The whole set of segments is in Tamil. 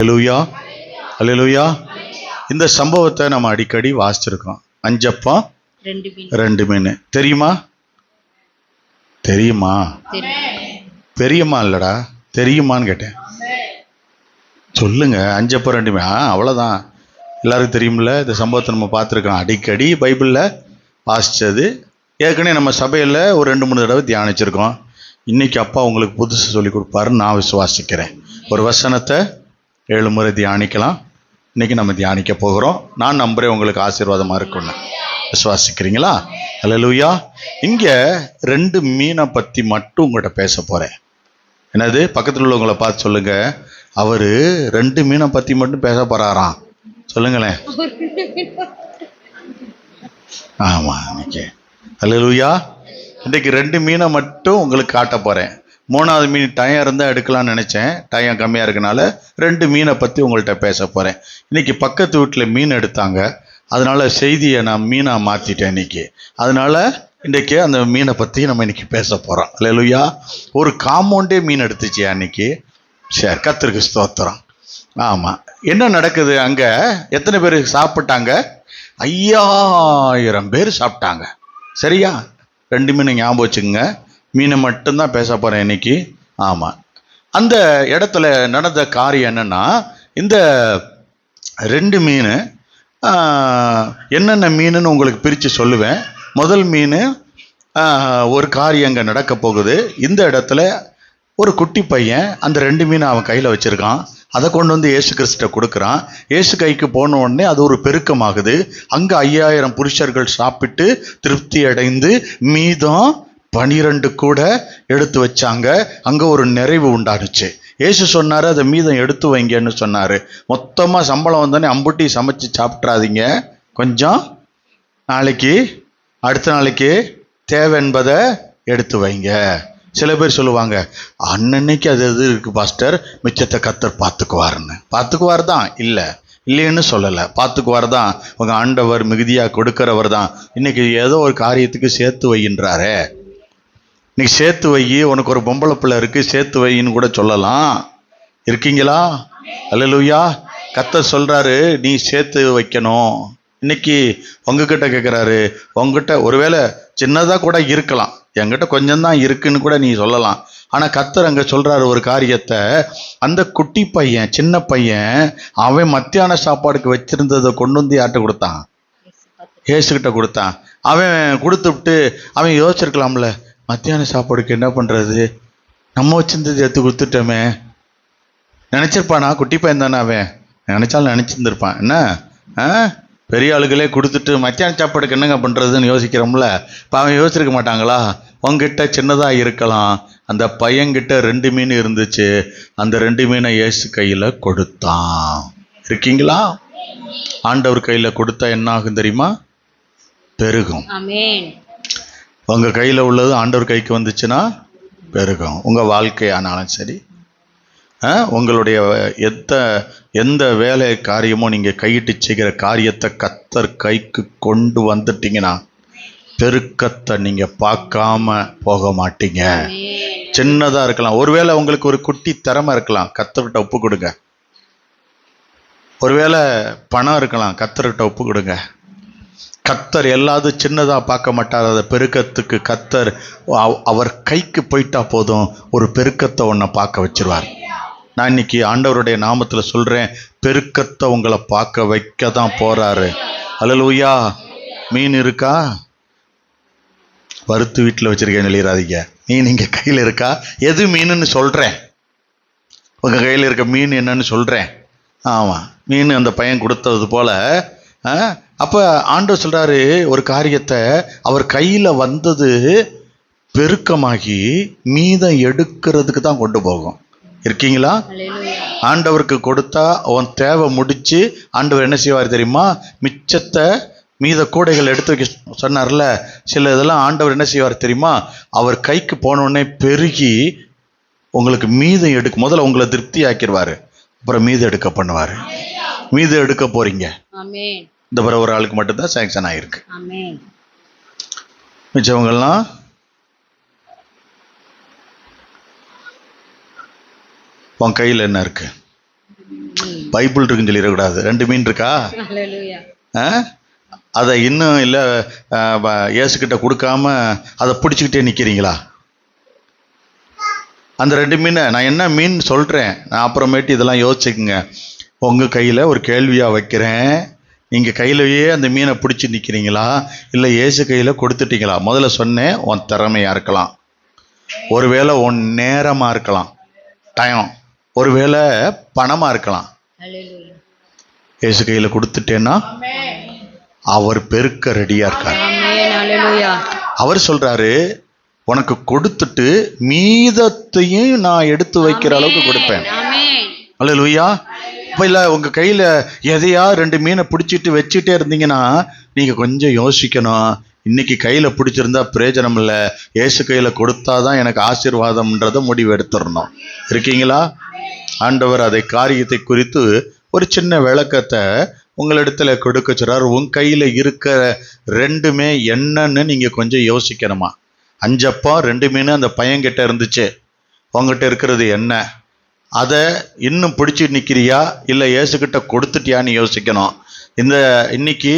அல்லேலூயா, அல்லேலூயா. இந்த சம்பவத்தை நம்ம அடிக்கடி வாசிச்சிருக்கோம். 5 அப்பம் 2 மீன். தெரியுமா? தெரியுமா? பெரியம்மா இல்லடா, தெரியுமான்னு கேட்டேன். சொல்லுங்க. 5 அப்பம் 2 மீன். அவ்வளோதான். எல்லாருக்கும் தெரியுமில்ல. இந்த சம்பவத்தை நம்ம பார்த்துருக்கோம். அடிக்கடி பைபிளில் வாசித்தது. ஏற்கனவே நம்ம சபையில் ஒரு 2-3 தடவை தியானிச்சிருக்கோம். இன்னைக்கு அப்பா உங்களுக்கு புதுசு சொல்லி கொடுப்பாருன்னு நான் விசுவாசிக்கிறேன். ஒரு வசனத்தை 7 முறை தியானிக்கலாம். இன்னைக்கு நம்ம தியானிக்க போகிறோம். நான் நம்புறேன் உங்களுக்கு ஆசீர்வாதமா இருக்கும்னு. விசுவாசிக்கிறீங்களா? அல்லேலூயா. இங்க 2 மீனை பத்தி மட்டும் உங்கள்கிட்ட பேச போறேன். என்னது? பக்கத்தில் உள்ளவங்களை பார்த்து சொல்லுங்க, அவரு 2 மீனை பத்தி மட்டும் பேச போறாராம். சொல்லுங்களேன். ஆமா, இன்னைக்கு அல்லேலூயா. இன்னைக்கு 2 மீனை மட்டும் உங்களுக்கு காட்ட போறேன். 3வது மீன் டைம் இருந்தால் எடுக்கலாம்னு நினச்சேன். டைம் கம்மியாக இருக்கனால 2 மீனை பற்றி உங்கள்கிட்ட பேச போகிறேன். இன்றைக்கி பக்கத்து வீட்டில் மீன் எடுத்தாங்க. அதனால் செய்தியை நான் மீனாக மாற்றிட்டேன் இன்றைக்கி. அதனால் இன்றைக்கி அந்த மீனை பற்றி நம்ம இன்றைக்கி பேச போகிறோம். அல்லேலூயா. ஒரு காம்பவுண்டே மீன் எடுத்துச்சு அன்றைக்கி. சரி, கர்த்தருக்கு ஸ்தோத்திரம். ஆமாம். என்ன நடக்குது அங்கே? எத்தனை பேர் சாப்பிட்டாங்க? 5000 பேர் சாப்பிட்டாங்க. சரியா? 2 மீன் ஞாபகம் வச்சுக்கோங்க. மீனை மட்டும்தான் பேச போகிறேன் இன்னைக்கு. ஆமாம். அந்த இடத்துல நடந்த காரியம் என்னென்னா, இந்த 2 மீன் என்னென்ன மீனுன்னு உங்களுக்கு பிரித்து சொல்லுவேன். முதல் மீன், ஒரு காரியம் அங்கே நடக்க போகுது. இந்த இடத்துல ஒரு குட்டி பையன் அந்த 2 மீனை அவன் கையில் வச்சுருக்கான். அதை கொண்டு வந்து இயேசு கிறிஸ்துட்ட கொடுக்குறான். இயேசு கைக்கு போன உடனே அது ஒரு பெருக்கமாகுது. அங்கே 5000 புருஷர்கள் சாப்பிட்டு திருப்தி அடைந்து மீதம் 12 கூட எடுத்து வச்சாங்க. அங்கே ஒரு நிறைவு உண்டானுச்சு. இயேசு சொன்னார், அதை மீதம் எடுத்து வைங்கன்னு சொன்னார். மொத்தமாக சம்பளம் வந்தோடனே அம்புட்டி சமைச்சு சாப்பிட்றாதீங்க, கொஞ்சம் நாளைக்கு அடுத்த நாளைக்கு தேவை என்பதை எடுத்து வைங்க. சில பேர் சொல்லுவாங்க, அன்னன்னைக்கு அது எது இருக்குது பாஸ்டர், மிச்சத்தை கர்த்தர் பார்த்துக்குவாருன்னு. பார்த்துக்குவார் தான், இல்லைன்னு சொல்லலை, பார்த்துக்குவார் தான். உங்கள் ஆண்டவர் மிகுதியாக கொடுக்கிறவர் தான். இன்னைக்கு ஏதோ ஒரு காரியத்துக்கு சேர்த்து வைகின்றாரே. நீ சேர்த்து வை, உனக்கு ஒரு பொம்பளை பிள்ளை இருக்கு, சேர்த்து வைன்னு கூட சொல்லலாம். இருக்கீங்களா? அல்லேலூயா. கர்த்தர் சொல்றாரு, நீ சேர்த்து வைக்கணும். இன்னைக்கு உங்ககிட்ட கேட்குறாரு. உங்ககிட்ட ஒருவேளை சின்னதாக கூட இருக்கலாம், என்கிட்ட கொஞ்சம் தான் இருக்குன்னு கூட நீ சொல்லலாம். ஆனால் கர்த்தர் அங்கே சொல்றாரு ஒரு காரியத்தை. அந்த குட்டி பையன், சின்ன பையன், அவன் மத்தியான சாப்பாடுக்கு வச்சிருந்ததை கொண்டு வந்து யார்கிட்ட கொடுத்தான்? ஏசுகிட்ட கொடுத்தான். அவன் கொடுத்துவிட்டு அவன் யோசிச்சிருக்கலாம்ல, மத்தியான சாப்பாடுக்கு என்ன பண்ணுறது, நம்ம வச்சிருந்தது எடுத்து கொடுத்துட்டோமே. நினச்சிருப்பானா? குட்டி பையன் தானே அவன், நினச்சாலும் நினச்சிருந்துருப்பான். என்ன பெரிய ஆளுகளே கொடுத்துட்டு மத்தியான சாப்பாடுக்கு என்னங்க பண்ணுறதுன்னு யோசிக்கிறோம்ல. இப்போ அவன் யோசிச்சிருக்க மாட்டாங்களா? உங்ககிட்ட சின்னதாக இருக்கலாம். அந்த பையன்கிட்ட 2 மீன் இருந்துச்சு. அந்த 2 மீனை இயேசு கையில் கொடுத்தான். இருக்கீங்களா? ஆண்டவர் கையில் கொடுத்தா என்ன ஆகும் தெரியுமா? பெருகும். உங்கள் கையில் உள்ளது ஆண்டவர் கைக்கு வந்துச்சுன்னா பெருகும். உங்கள் வாழ்க்கையானாலும் சரி, உங்களுடைய எந்த வேலை காரியமோ நீங்கள் கையிட்டு செய்கிற காரியத்தை கர்த்தர் கைக்கு கொண்டு வந்துட்டீங்கன்னா பெருக்கத்தை நீங்கள் பார்க்காம போக மாட்டீங்க. சின்னதாக இருக்கலாம், ஒருவேளை உங்களுக்கு ஒரு குட்டி திறமை இருக்கலாம், கர்த்தர்கிட்ட ஒப்பு கொடுங்க. ஒருவேளை பணம் இருக்கலாம், கர்த்தர்கிட்ட ஒப்பு கொடுங்க. கர்த்தர் எல்லாத்தையும் சின்னதாக பார்க்க மாட்டார். அதை பெருக்கத்துக்கு கர்த்தர் அவர் கைக்கு போயிட்டா போதும், ஒரு பெருக்கத்தை ஒன்றை பார்க்க வச்சிருவார். நான் இன்னைக்கு ஆண்டவருடைய நாமத்தில் சொல்கிறேன், பெருக்கத்தை உங்களை பார்க்க வைக்க தான் போகிறாரு. அல்லேலூயா. மீன் இருக்கா? வறுத்து வீட்டில் வச்சுருக்கேன்னு எழுதிடாதீங்க. மீன் இங்கே கையில் இருக்கா? எது மீனுன்னு சொல்கிறேன். உங்கள் கையில் இருக்க மீன் என்னன்னு சொல்கிறேன். ஆமாம், மீன் அந்த பையன் கொடுத்தது போல். அப்போ ஆண்டவர் சொல்கிறாரு ஒரு காரியத்தை, அவர் கையில் வந்தது பெருக்கமாகி மீதம் எடுக்கிறதுக்கு தான் கொண்டு போகும். இருக்கீங்களா? ஆண்டவருக்கு கொடுத்தா அவன் தேவை முடிச்சு ஆண்டவர் என்ன செய்வார் தெரியுமா? மிச்சத்தை மீத கூடைகள் எடுத்து வைக்க சொன்னார்ல. சில இதெல்லாம் ஆண்டவர் என்ன செய்வார் தெரியுமா? அவர் கைக்கு போனோடனே பெருகி உங்களுக்கு மீதம் எடுக்க, முதல்ல உங்களை திருப்தி ஆக்கிடுவார், அப்புறம் மீதம் எடுக்க பண்ணுவார். மீதம் எடுக்க போறீங்க. இந்த பிற ஒரு ஆளுக்கு மட்டும்தான் சாங்ஷன் ஆயிருக்கு. மிச்சவங்கெல்லாம் உன் கையில் என்ன இருக்கு? பைபிள் இருக்குன்னு சொல்லிடக்கூடாது. 2 மீன் இருக்கா? அதை இன்னும் இல்லை இயேசுக்கிட்ட கொடுக்காம அதை பிடிச்சிக்கிட்டே நிற்கிறீங்களா? அந்த 2 மீனை நான் என்ன மீன் சொல்கிறேன், நான் அப்புறமேட்டு இதெல்லாம் யோசிச்சுக்குங்க. உங்கள் கையில் ஒரு கேள்வியாக வைக்கிறேன். நீங்கள் கையிலேயே அந்த மீனை பிடிச்சி நிற்கிறீங்களா, இல்லை இயேசு கையில் கொடுத்துட்டீங்களா? முதல்ல சொன்னேன், உன் திறமையாக இருக்கலாம், ஒருவேளை உன் நேரமாக இருக்கலாம், டைம், ஒருவேளை பணமாக இருக்கலாம். இயேசு கையில் கொடுத்துட்டேன்னா அவர் பெருக்க ரெடியா இருக்கார். அவர் சொல்றாரு, உனக்கு கொடுத்துட்டு மீதத்தையும் நான் எடுத்து வைக்கிற அளவுக்கு கொடுப்பேன். அல்லேலூயா. இப்போ இல்லை உங்கள் கையில் எதையா 2 மீனை பிடிச்சிட்டு வச்சுட்டே இருந்தீங்கன்னா நீங்கள் கொஞ்சம் யோசிக்கணும். இன்னைக்கு கையில் பிடிச்சிருந்தா பிரயோஜனம் இல்லை, இயேசு கையில் கொடுத்தாதான் எனக்கு ஆசீர்வாதம்ன்றதை முடிவு எடுத்துடணும். இருக்கீங்களா? ஆண்டவர் அதை காரியத்தை குறித்து ஒரு சின்ன விளக்கத்தை உங்களிடத்துல கொடுக்க சொல்றார். உன் கையில் இருக்கிற 2மே என்னன்னு நீங்கள் கொஞ்சம் யோசிக்கணுமா? 5 அப்பம் 2 மீன் அந்த பையன்கிட்ட இருந்துச்சு. உங்ககிட்ட இருக்கிறது என்ன? அதை இன்னும் பிடிச்சி நிற்கிறியா, இல்லை இயேசுக்கிட்ட கொடுத்துட்டியான்னு யோசிக்கணும். இன்னைக்கு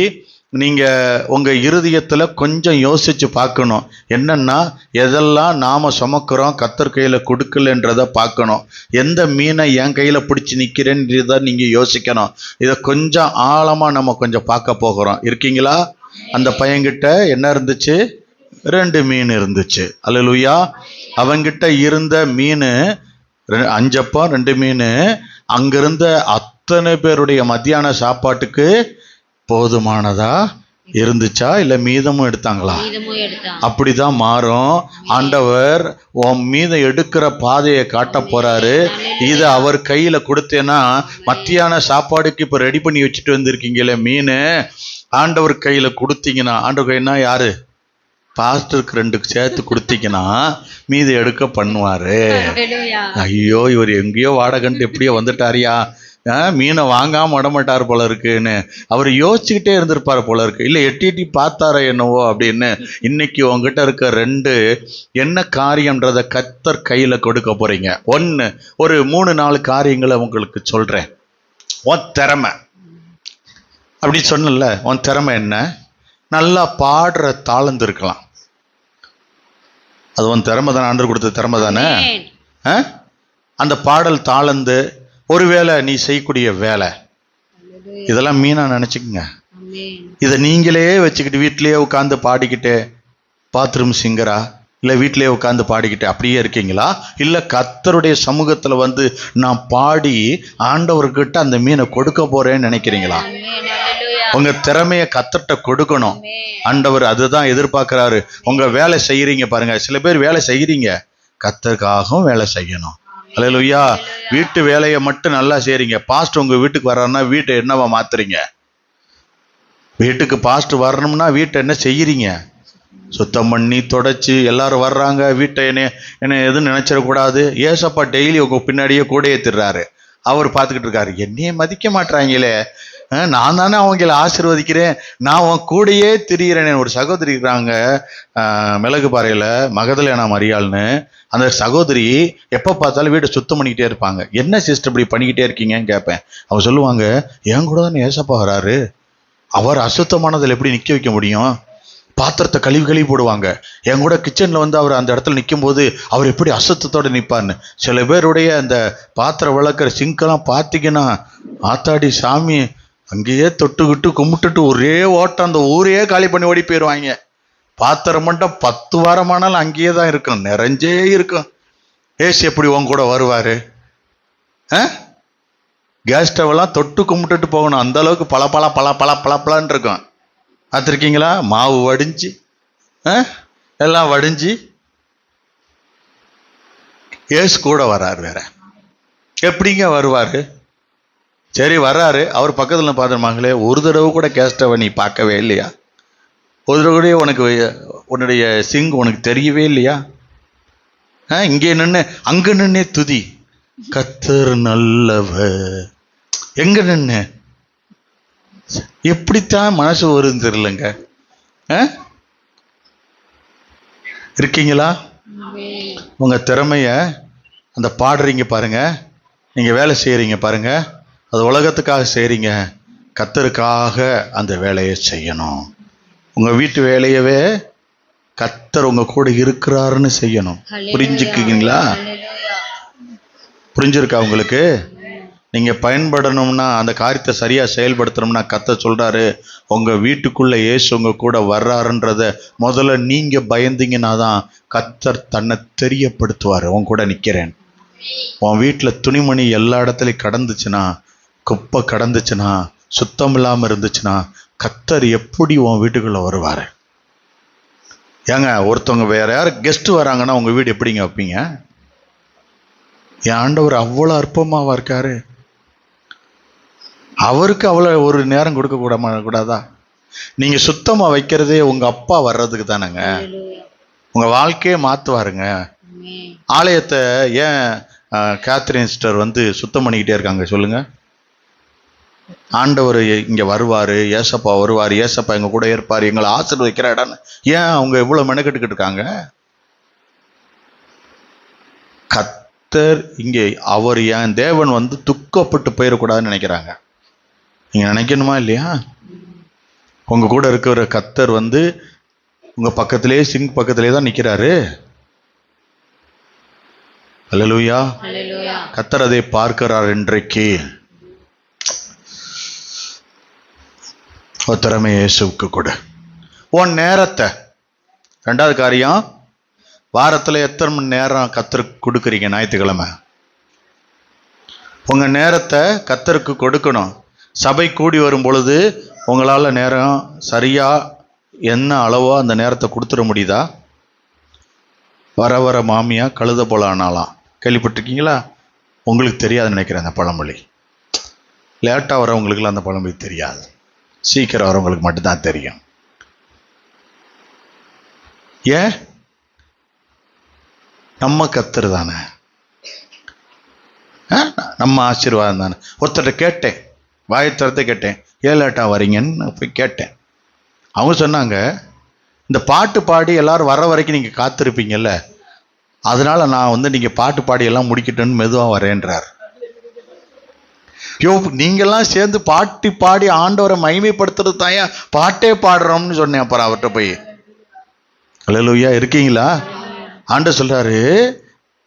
நீங்கள் உங்கள் இருதயத்தில் கொஞ்சம் யோசித்து பார்க்கணும். என்னன்னா, எதெல்லாம் நாம் சுமக்கிறோம் கர்த்தர் கையில் கொடுக்கலன்றதை பார்க்கணும். எந்த மீனை என் கையில் பிடிச்சி நிற்கிறேன்றதை நீங்கள் யோசிக்கணும். இதை கொஞ்சம் ஆழமாக நம்ம கொஞ்சம் பார்க்க போகிறோம். இருக்கீங்களா? அந்த பையன்கிட்ட என்ன இருந்துச்சு? 2 மீன் இருந்துச்சு. அல்லேலூயா. அவங்கிட்ட இருந்த மீன் 5 அப்பம் 2 மீன் அங்கிருந்த அத்தனை பேருடைய மத்தியான சாப்பாட்டுக்கு போதுமானதா இருந்துச்சா, இல்லை மீதமும் எடுத்தாங்களா? அப்படிதான் மாறும். ஆண்டவர் உன் மீதம் எடுக்கிற பாதையை காட்ட போறாரு. இதை அவர் கையில கொடுத்தேன்னா, மத்தியான சாப்பாடுக்கு இப்ப ரெடி பண்ணி வச்சுட்டு வந்திருக்கீங்களே மீன், ஆண்டவர் கையில கொடுத்தீங்கன்னா, ஆண்டவர் கையினா யாரு? பாஸ்டருக்கு 2 சேர்த்து கொடுத்தீங்கன்னா மீது எடுக்க பண்ணுவாரு. ஐயோ, இவர் எங்கேயோ வாடகைன்ட்டு எப்படியோ வந்துட்டாரியா, மீனை வாங்காம விடமாட்டார் போல இருக்குன்னு அவர் யோசிச்சுக்கிட்டே இருந்திருப்பார் போல இருக்கு. இல்லை எட்டி பார்த்தார என்னவோ அப்படின்னு. இன்னைக்கு உங்ககிட்ட இருக்க 2 என்ன காரியம்ன்றத கர்த்தர் கையில கொடுக்க போறீங்க. ஒரு 3-4 காரியங்களை உங்களுக்கு சொல்றேன். உன் திறமை அப்படி சொன்னல, உன் திறமை என்ன? நல்லா பாடுற தாளந்து இருக்கலாம். அது உன் திறமை தானே, ஆண்டவர் கொடுத்த திறமை தானே. அந்த பாடல் தாளந்து, ஒருவேளை நீ செய்யக்கூடிய வேலை, இதெல்லாம் மீனா நினைச்சுக்குங்க. இதை நீங்களே வச்சுக்கிட்டு வீட்டிலேயே உட்காந்து பாடிக்கிட்டு, பாத்ரூம் சிங்கரா, இல்லை வீட்டிலேயே உட்காந்து பாடிக்கிட்டு அப்படியே இருக்கீங்களா? இல்லை கர்த்தருடைய சமூகத்தில் வந்து நான் பாடி ஆண்டவர்கிட்ட அந்த மீனை கொடுக்க போறேன்னு நினைக்கிறீங்களா? உங்க திறமைய கர்த்தர்ட்ட கொடுக்கணும். ஆண்டவர் அதுதான் எதிர்பார்க்கிறாரு. உங்க வேலை செய்யறீங்க பாருங்க, சில பேர் வேலை செய்யறீங்க, கர்த்தருக்காகவும் வேலை செய்யணும். அல்லேலூயா. வீட்டு வேலையை மட்டும் நல்லா செய்றீங்க. பாஸ்ட் உங்க வீட்டுக்கு வர்றாருன்னா வீட்டை என்னவா மாத்துறீங்க? வீட்டுக்கு பாஸ்ட் வரணும்னா வீட்டை என்ன செய்யறீங்க? சுத்தம் பண்ணி தொடச்சி எல்லாரும் வர்றாங்க. வீட்டை என்ன எதுவும் நினைச்சிடக்கூடாது. ஏசப்பா டெய்லி உங்க பின்னாடியே கூட ஏத்திடுறாரு. அவர் பார்த்துக்கிட்டு இருக்காரு, என்னையே மதிக்க மாட்டாங்களே, நான் தானே அவங்கள ஆசீர்வதிக்கிறேன், நான் உன் கூடையே திரிகிறேன். ஒரு சகோதரி இருக்கிறாங்க மிளகு பாறையில், மகதலேனா மரியாள்னு. அந்த சகோதரி எப்போ பார்த்தாலும் வீட்டை சுத்தம் பண்ணிக்கிட்டே இருப்பாங்க. என்ன சிஸ்டர் இப்படி பண்ணிக்கிட்டே இருக்கீங்கன்னு கேட்பேன். அவங்க சொல்லுவாங்க, என் கூட தானே ஏசப்பா வராரு, அவர் அசுத்தமானதில் எப்படி நிற்க வைக்க முடியும்? பாத்திரத்தை கழுவி போடுவாங்க. என் கூட கிச்சனில் வந்து அவர் அந்த இடத்துல நிற்கும் போது அவர் எப்படி அசுத்தத்தோடு நிற்பார்னு. சில பேருடைய அந்த பாத்திரம் விளக்குற சிங்கெல்லாம் பார்த்தீங்கன்னா, ஆத்தாடி சாமி, அங்கேயே தொட்டுக்கிட்டு கும்பிட்டுட்டு ஒரே ஓட்டம், அந்த ஊரையே காலி பண்ணி ஓடி போயிடுவாங்க. பாத்திரம் மட்டும் 10 வாரமானாலும் அங்கேயே தான் இருக்கும், நிறைஞ்சே இருக்கும். ஏசு எப்படி உன் கூட வருவாரு? கேஸ் ஸ்டவெல்லாம் தொட்டு கும்பிட்டுட்டு போகணும், அந்த அளவுக்கு பல இருக்கும். பார்த்துருக்கீங்களா? மாவு வடிஞ்சு எல்லாம் வடிஞ்சு ஏசு கூட வர்றாரு. வேற எப்படிங்க வருவாரு? சரி வர்றாரு, அவர் பக்கத்தில் பார்த்துருமாங்களே, ஒரு தடவை கூட கேஸ் ஸ்டவை நீ பார்க்கவே இல்லையா? ஒரு தடவை கூட உனக்கு உன்னுடைய சிங்க் உனக்கு தெரியவே இல்லையா? இங்கே நின்று அங்கே நின்னே துதி, கர்த்தர் நல்லவர். எங்க நின்று எப்படித்தான் மனசு வருதுன்னு தெரியலங்க. இருக்கீங்களா? உங்க திறமைய அந்த பாடுறீங்க பாருங்க, நீங்க வேலை செய்யறீங்க பாருங்க, அது உலகத்துக்காக செய்றீங்க, கர்த்தருக்காக அந்த வேலையை செய்யணும். உங்க வீட்டு வேலையவே கர்த்தர் உங்க கூட இருக்கிறாருன்னு செய்யணும். புரிஞ்சுக்குங்களா? புரிஞ்சிருக்கா உங்களுக்கு? நீங்க பயன்படணும்னா, அந்த காரியத்தை சரியா செயல்படுத்தணும்னா, கர்த்தர் சொல்றாரு உங்க வீட்டுக்குள்ள இயேசு உங்க கூட வர்றாருன்றத முதல்ல நீங்க பயந்தீங்கன்னா தான் கர்த்தர் தன்னை தெரியப்படுத்துவாரு. உன் கூட நிக்கிறேன். உன் வீட்டுல துணிமணி எல்லா இடத்துலயும் கடந்துச்சுன்னா, குப்பை கடந்துச்சுன்னா, சுத்தம் இல்லாம இருந்துச்சுன்னா, கர்த்தர் எப்படி உன் வீட்டுக்குள்ள வருவாரு? ஏங்க, ஒருத்தவங்க வேற யாரு கெஸ்ட் வராங்கன்னா உங்க வீடு எப்படிங்க வைப்பீங்க? என் ஆண்டவர் அவ்வளவு அற்பமாவா இருக்காரு? அவருக்கு அவ்வளவு ஒரு நேரம் கொடுக்க கூடாதா? நீங்க சுத்தமா வைக்கிறதே உங்க அப்பா வர்றதுக்கு தானேங்க. உங்க வாழ்க்கையே மாத்துவாருங்க. ஆலயத்தை ஏன் கேத்ரின் சிஸ்டர் சுத்தம் பண்ணிக்கிட்டே இருக்காங்க சொல்லுங்க? ஆண்டவர் இங்க வருவாரு, ஏசப்பா வருவாரு, ஏசப்பா எங்க கூட இருப்பாரு, எங்களை ஆசீர்வதிக்கிற இடம். ஏன் அவங்க இவ்வளவு மெனக்கெட்டுக்கிட்டு இருக்காங்க? கர்த்தர் இங்கே அவர் என் தேவன் துக்கப்பட்டு போயிடக்கூடாதுன்னு நினைக்கிறாங்க. நீங்க நினைக்கணுமா இல்லையா? உங்க கூட இருக்கிற கர்த்தர் உங்க பக்கத்திலேயே சிங்க் பக்கத்திலே தான் நிக்கிறாரு. அல்லேலூயா. கர்த்தர் அதை பார்க்கிறார். இன்றைக்கு திறமை இயேசுவுக்கு கொடு. உன் நேரத்தை, ரெண்டாவது காரியம், வாரத்துல எத்தனை மணி நேரம் கர்த்தருக்கு கொடுக்குறீங்க? ஞாயிற்றுக்கிழமை உங்க நேரத்தை கர்த்தருக்கு கொடுக்கணும். சபை கூடி வரும் பொழுது உங்களால நேரம் சரியா என்ன அளவோ அந்த நேரத்தை கொடுத்துட முடியுதா? வர வர மாமியா கழுத போல ஆனாலாம், கேள்விப்பட்டிருக்கீங்களா? உங்களுக்கு தெரியாதுன்னு நினைக்கிறேன் அந்த பழமொழி. லேட்டா வரவங்களுக்குலாம் அந்த பழமொழி தெரியாது, சீக்கிரம் வரவங்களுக்கு மட்டும்தான் தெரியும். ஏன்? நம்ம கர்த்தர் தானே, நம்ம ஆசீர்வாதம் தானே. ஒருத்தர்கிட்ட கேட்டேன், வாயத்திறத்தை கேட்டேன், ஏன் லேட்டா வரீங்கன்னு போய் கேட்டேன். அவங்க சொன்னாங்க, இந்த பாட்டு பாடி எல்லாரும் வர வரைக்கும் நீங்க காத்திருப்பீங்கல்ல, அதனால நான் நீங்க பாட்டு பாடி எல்லாம் முடிக்கிட்டேன்னு மெதுவா வரேன்றார். நீங்கெல்லாம் சேர்ந்து பாட்டி பாடி ஆண்டவரை மகிமைப்படுத்துறது தாயா பாட்டே பாடுறோம்னு சொன்னேன். அப்புறம் அவர்கிட்ட போய், அல்லேலூயா, இருக்கீங்களா? ஆண்டவர் சொல்றாரு,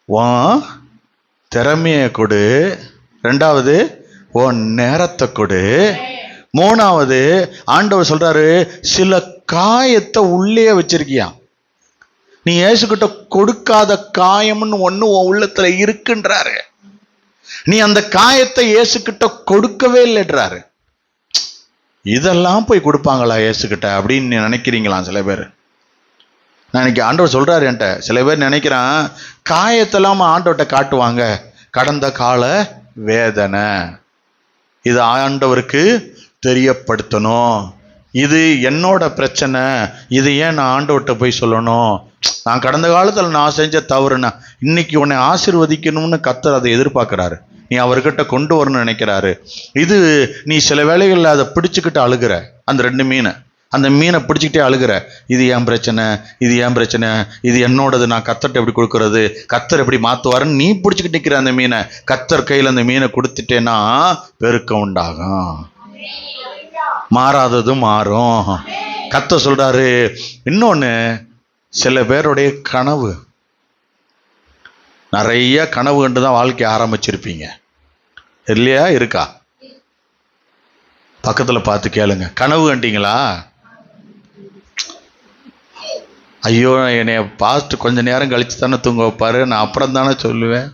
உன் திறமைய கொடு, ரெண்டாவது உன் நேரத்தை கொடு, மூணாவது ஆண்டவர் சொல்றாரு சில காயத்தை உள்ளே வச்சிருக்கியா. நீ இயேசுகிட்ட கொடுக்காத காயம்னு ஒண்ணு உன் உள்ளத்துல இருக்குன்றாரு. நீ அந்த காயத்தை இயேசுகிட்ட கொடுக்கவே இல்லைன்றாரு. இதெல்லாம் போய் கொடுப்பாங்களா இயேசுகிட்ட அப்படின்னு நீ நினைக்கிறீங்களா? சில பேர் நினைக்க, ஆண்டவர் சொல்றாரு என்கிட்ட, சில பேர் நினைக்கிறான் காயத்தெல்லாம் ஆண்டவர்கிட்ட காட்டுவாங்க. கடந்த கால வேதனை, இது ஆண்டவருக்கு தெரியப்படுத்தணும். இது என்னோட பிரச்சனை, இது ஏன் நான் ஆண்டவர்கிட்ட போய் சொல்லணும்? நான் கடந்த காலத்தில் நான் செஞ்ச தவறுனா இன்னைக்கு உன்னை ஆசீர்வதிக்கணும்னு கர்த்தர் அதை எதிர்பார்க்கிறாரு. நீ அவர்கிட்ட கொண்டு வரணும்னு நினைக்கிறாரு. இது நீ சில வேளைகளில் அதை பிடிச்சுக்கிட்டு அழுகிற, அந்த அந்த மீனை பிடிச்சிக்கிட்டே அழுகிற, இது என் பிரச்சனை, இது என் பிரச்சனை, இது என்னோடது, நான் கர்த்தர்ட்ட எப்படி கொடுக்கறது, கர்த்தர் எப்படி மாத்துவாருன்னு நீ பிடிச்சிக்கிட்டு நிற்கிற அந்த மீனை. கர்த்தர் கையில் அந்த மீனை கொடுத்துட்டேன்னா பெருக்கம் உண்டாகும், மாறாததும் மாறும். கர்த்தர் சொல்றாரு. இன்னொன்னு, சில பேருடைய கனவு, நிறைய கனவு கண்டு தான் வாழ்க்கை ஆரம்பிச்சிருப்பீங்க இல்லையா? இருக்கா? பக்கத்துல பார்த்து கேளுங்க, கனவு கண்டீங்களா? ஐயோ, என்னைய பாஸ்ட் கொஞ்ச நேரம் கழிச்சு தானே தூங்க வைப்பாரு, நான் அப்புறம் தானே சொல்லுவேன்.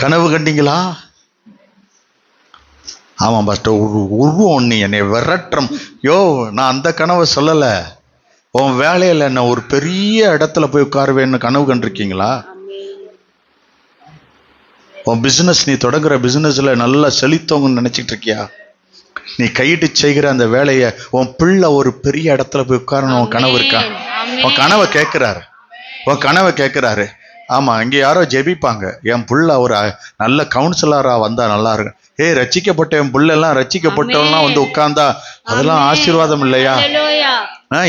கனவு கண்டீங்களா? ஆமா பாஸ்டர், உருவம் நீ என்னை விரட்டுறோம். யோ, நான் அந்த கனவை சொல்லல. உன் வேலையில என்ன ஒரு பெரிய இடத்துல போய் உட்காருவேன்னு கனவு கண்டிருக்கீங்களா? உன் பிசினஸ், நீ தொடங்குற பிசினஸ்ல நல்லா செழித்தவங்கன்னு நினைச்சிட்டு இருக்கியா? நீ கையிட்டு செய்கிற அந்த வேலையை உன் பிள்ளை ஒரு பெரிய இடத்துல போய் உட்காரணும் உன் கனவு இருக்கா? உன் கனவை கேட்கிறாரு, உன் கனவை கேட்கிறாரு. ஆமா, இங்க யாரோ ஜெபிப்பாங்க, என் புள்ள ஒரு நல்ல கவுன்சிலரா வந்தா நல்லா இருக்கும். ரட்சிக்கப்பட்ட என் புள்ள எல்லாம் ரட்சிக்கப்பட்டவெல்லாம் உட்கார்ந்தா அதெல்லாம் ஆசீர்வாதம் இல்லையா?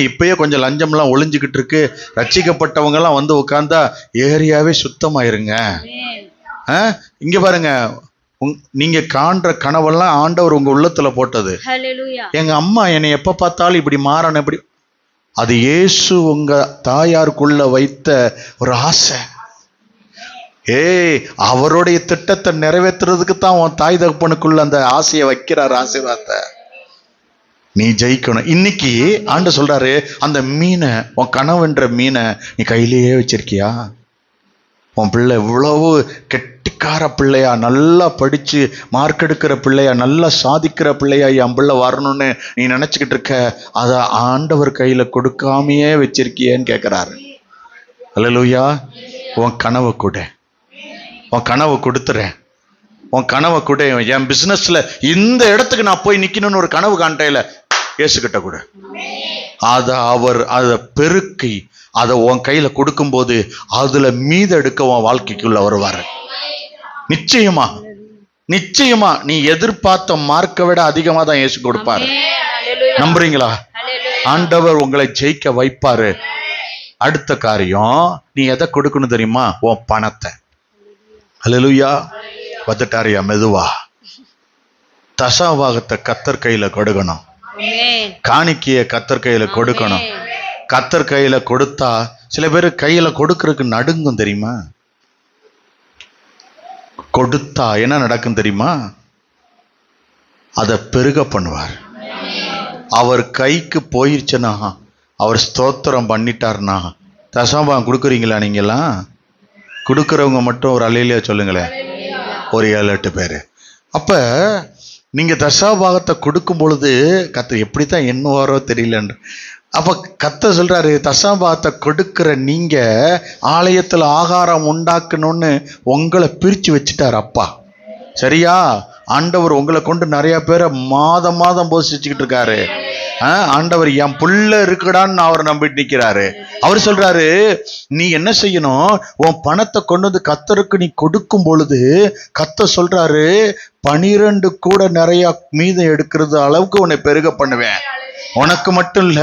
இப்பயே கொஞ்சம் லஞ்சம் எல்லாம் ஒளிஞ்சுக்கிட்டு இருக்கு. ரட்சிக்கப்பட்டவங்க எல்லாம் உட்கார்ந்தா ஏரியாவே சுத்தமாயிருங்க. இங்க பாருங்க, நீங்க காண்ற கனவெல்லாம் ஆண்டவர் உங்க உள்ளத்துல போட்டது. எங்க அம்மா என்னை எப்ப பார்த்தாலும் இப்படி மாறணும், இப்படி. அது இயேசு உங்க தாயாருக்குள்ள வைத்த ஒரு ஆசை. அவருடைய திட்டத்தை நிறைவேற்றுறதுக்கு தான் உன் தாய் தகப்பனுக்குள்ள அந்த ஆசையை வைக்கிறார், ஆசீர்வாதத்தை. நீ ஜெயிக்கணும். இன்னைக்கு ஆண்டு சொல்றாரு, அந்த மீனை, உன் கனவுன்ற மீனை நீ கையிலேயே வச்சிருக்கியா? உன் பிள்ளை இவ்வளவு கெட்டிக்கார பிள்ளையா, நல்லா படிச்சு மார்க் எடுக்கிற பிள்ளையா, நல்லா சாதிக்கிற பிள்ளையா என் பிள்ளை வரணும்னு நீ நினைச்சுக்கிட்டு இருக்க, அதை ஆண்டவர் கையில கொடுக்காமையே வச்சிருக்கியேன்னு கேட்கிறாரு. அல்லேலூயா. உன் கனவை கூட, உன் கனவை கொடுத்துறேன், உன் கனவை கூட. என் பிசினஸ்ல இந்த இடத்துக்கு நான் போய் நிக்கணும்னு ஒரு கனவு காண்டையில இயேசுகிட்ட கூட அதை பெருக்கி அதை உன் கையில கொடுக்கும் போது அதுல மீதெடுக்க உன் வாழ்க்கைக்குள்ள வருவாரு. நிச்சயமா, நிச்சயமா நீ எதிர்பார்த்த மார்க்கை விட அதிகமா தான் இயேசு கொடுப்பாரு. நம்புறீங்களா? ஆண்டவர் உங்களை ஜெயிக்க வைப்பாரு. அடுத்த காரியம், நீ எதை கொடுக்கணும் தெரியுமா? உன் பணத்தை. அல்லேலூயா. வந்துட்டாரியா? மெதுவா. தசாபாகத்தை கர்த்தர் கையில கொடுக்கணும். காணிக்கைய கர்த்தர் கையில கொடுக்கணும். கர்த்தர் கையில கொடுத்தா சில பேர் கையில கொடுக்கறதுக்கு நடுங்கும் தெரியுமா? கொடுத்தா என்ன நடக்கும் தெரியுமா? அதை பெருக பண்ணுவார். அவர் கைக்கு போயிருச்சுன்னா, அவர் ஸ்தோத்திரம் பண்ணிட்டார்னா, தசமபாகம் கொடுக்குறீங்களா? நீங்கெல்லாம் கொடுக்குறவங்க மட்டும் ஒரு அல்லேலூயா சொல்லுங்களேன், ஒரு 7-8 பேர். அப்ப நீங்க தசாபாகத்தை கொடுக்கும் பொழுது கர்த்தர் எப்படித்தான் எண்ணுவாரோ தெரியலன்ற. அப்ப கர்த்தர் சொல்றாரு, தசாபாகத்தை கொடுக்கிற நீங்க ஆலயத்துல ஆகாரம் உண்டாக்கணும்னு உங்களை பிரிச்சு வச்சுட்டார் அப்பா. சரியா? ஆண்டவர் உங்களை கொண்டு நிறைய பேரை மாதம் மாதம் போஷிச்சுக்கிட்டு இருக்காரு. ஆண்டவர் என் புள்ள இருக்குடான்னு அவர் நம்பிட்டு நிக்கிறாரு. அவர் சொல்றாரு, நீ என்ன செய்யணும்? உன் பணத்தை கொண்டு வந்து கர்த்தருக்கு நீ கொடுக்கும் பொழுது கர்த்தர் சொல்றாரு, 12 கூட நிறைய மீதம் எடுக்கிறது அளவுக்கு உன்னை பெருக பண்ணுவேன். உனக்கு மட்டும் இல்ல,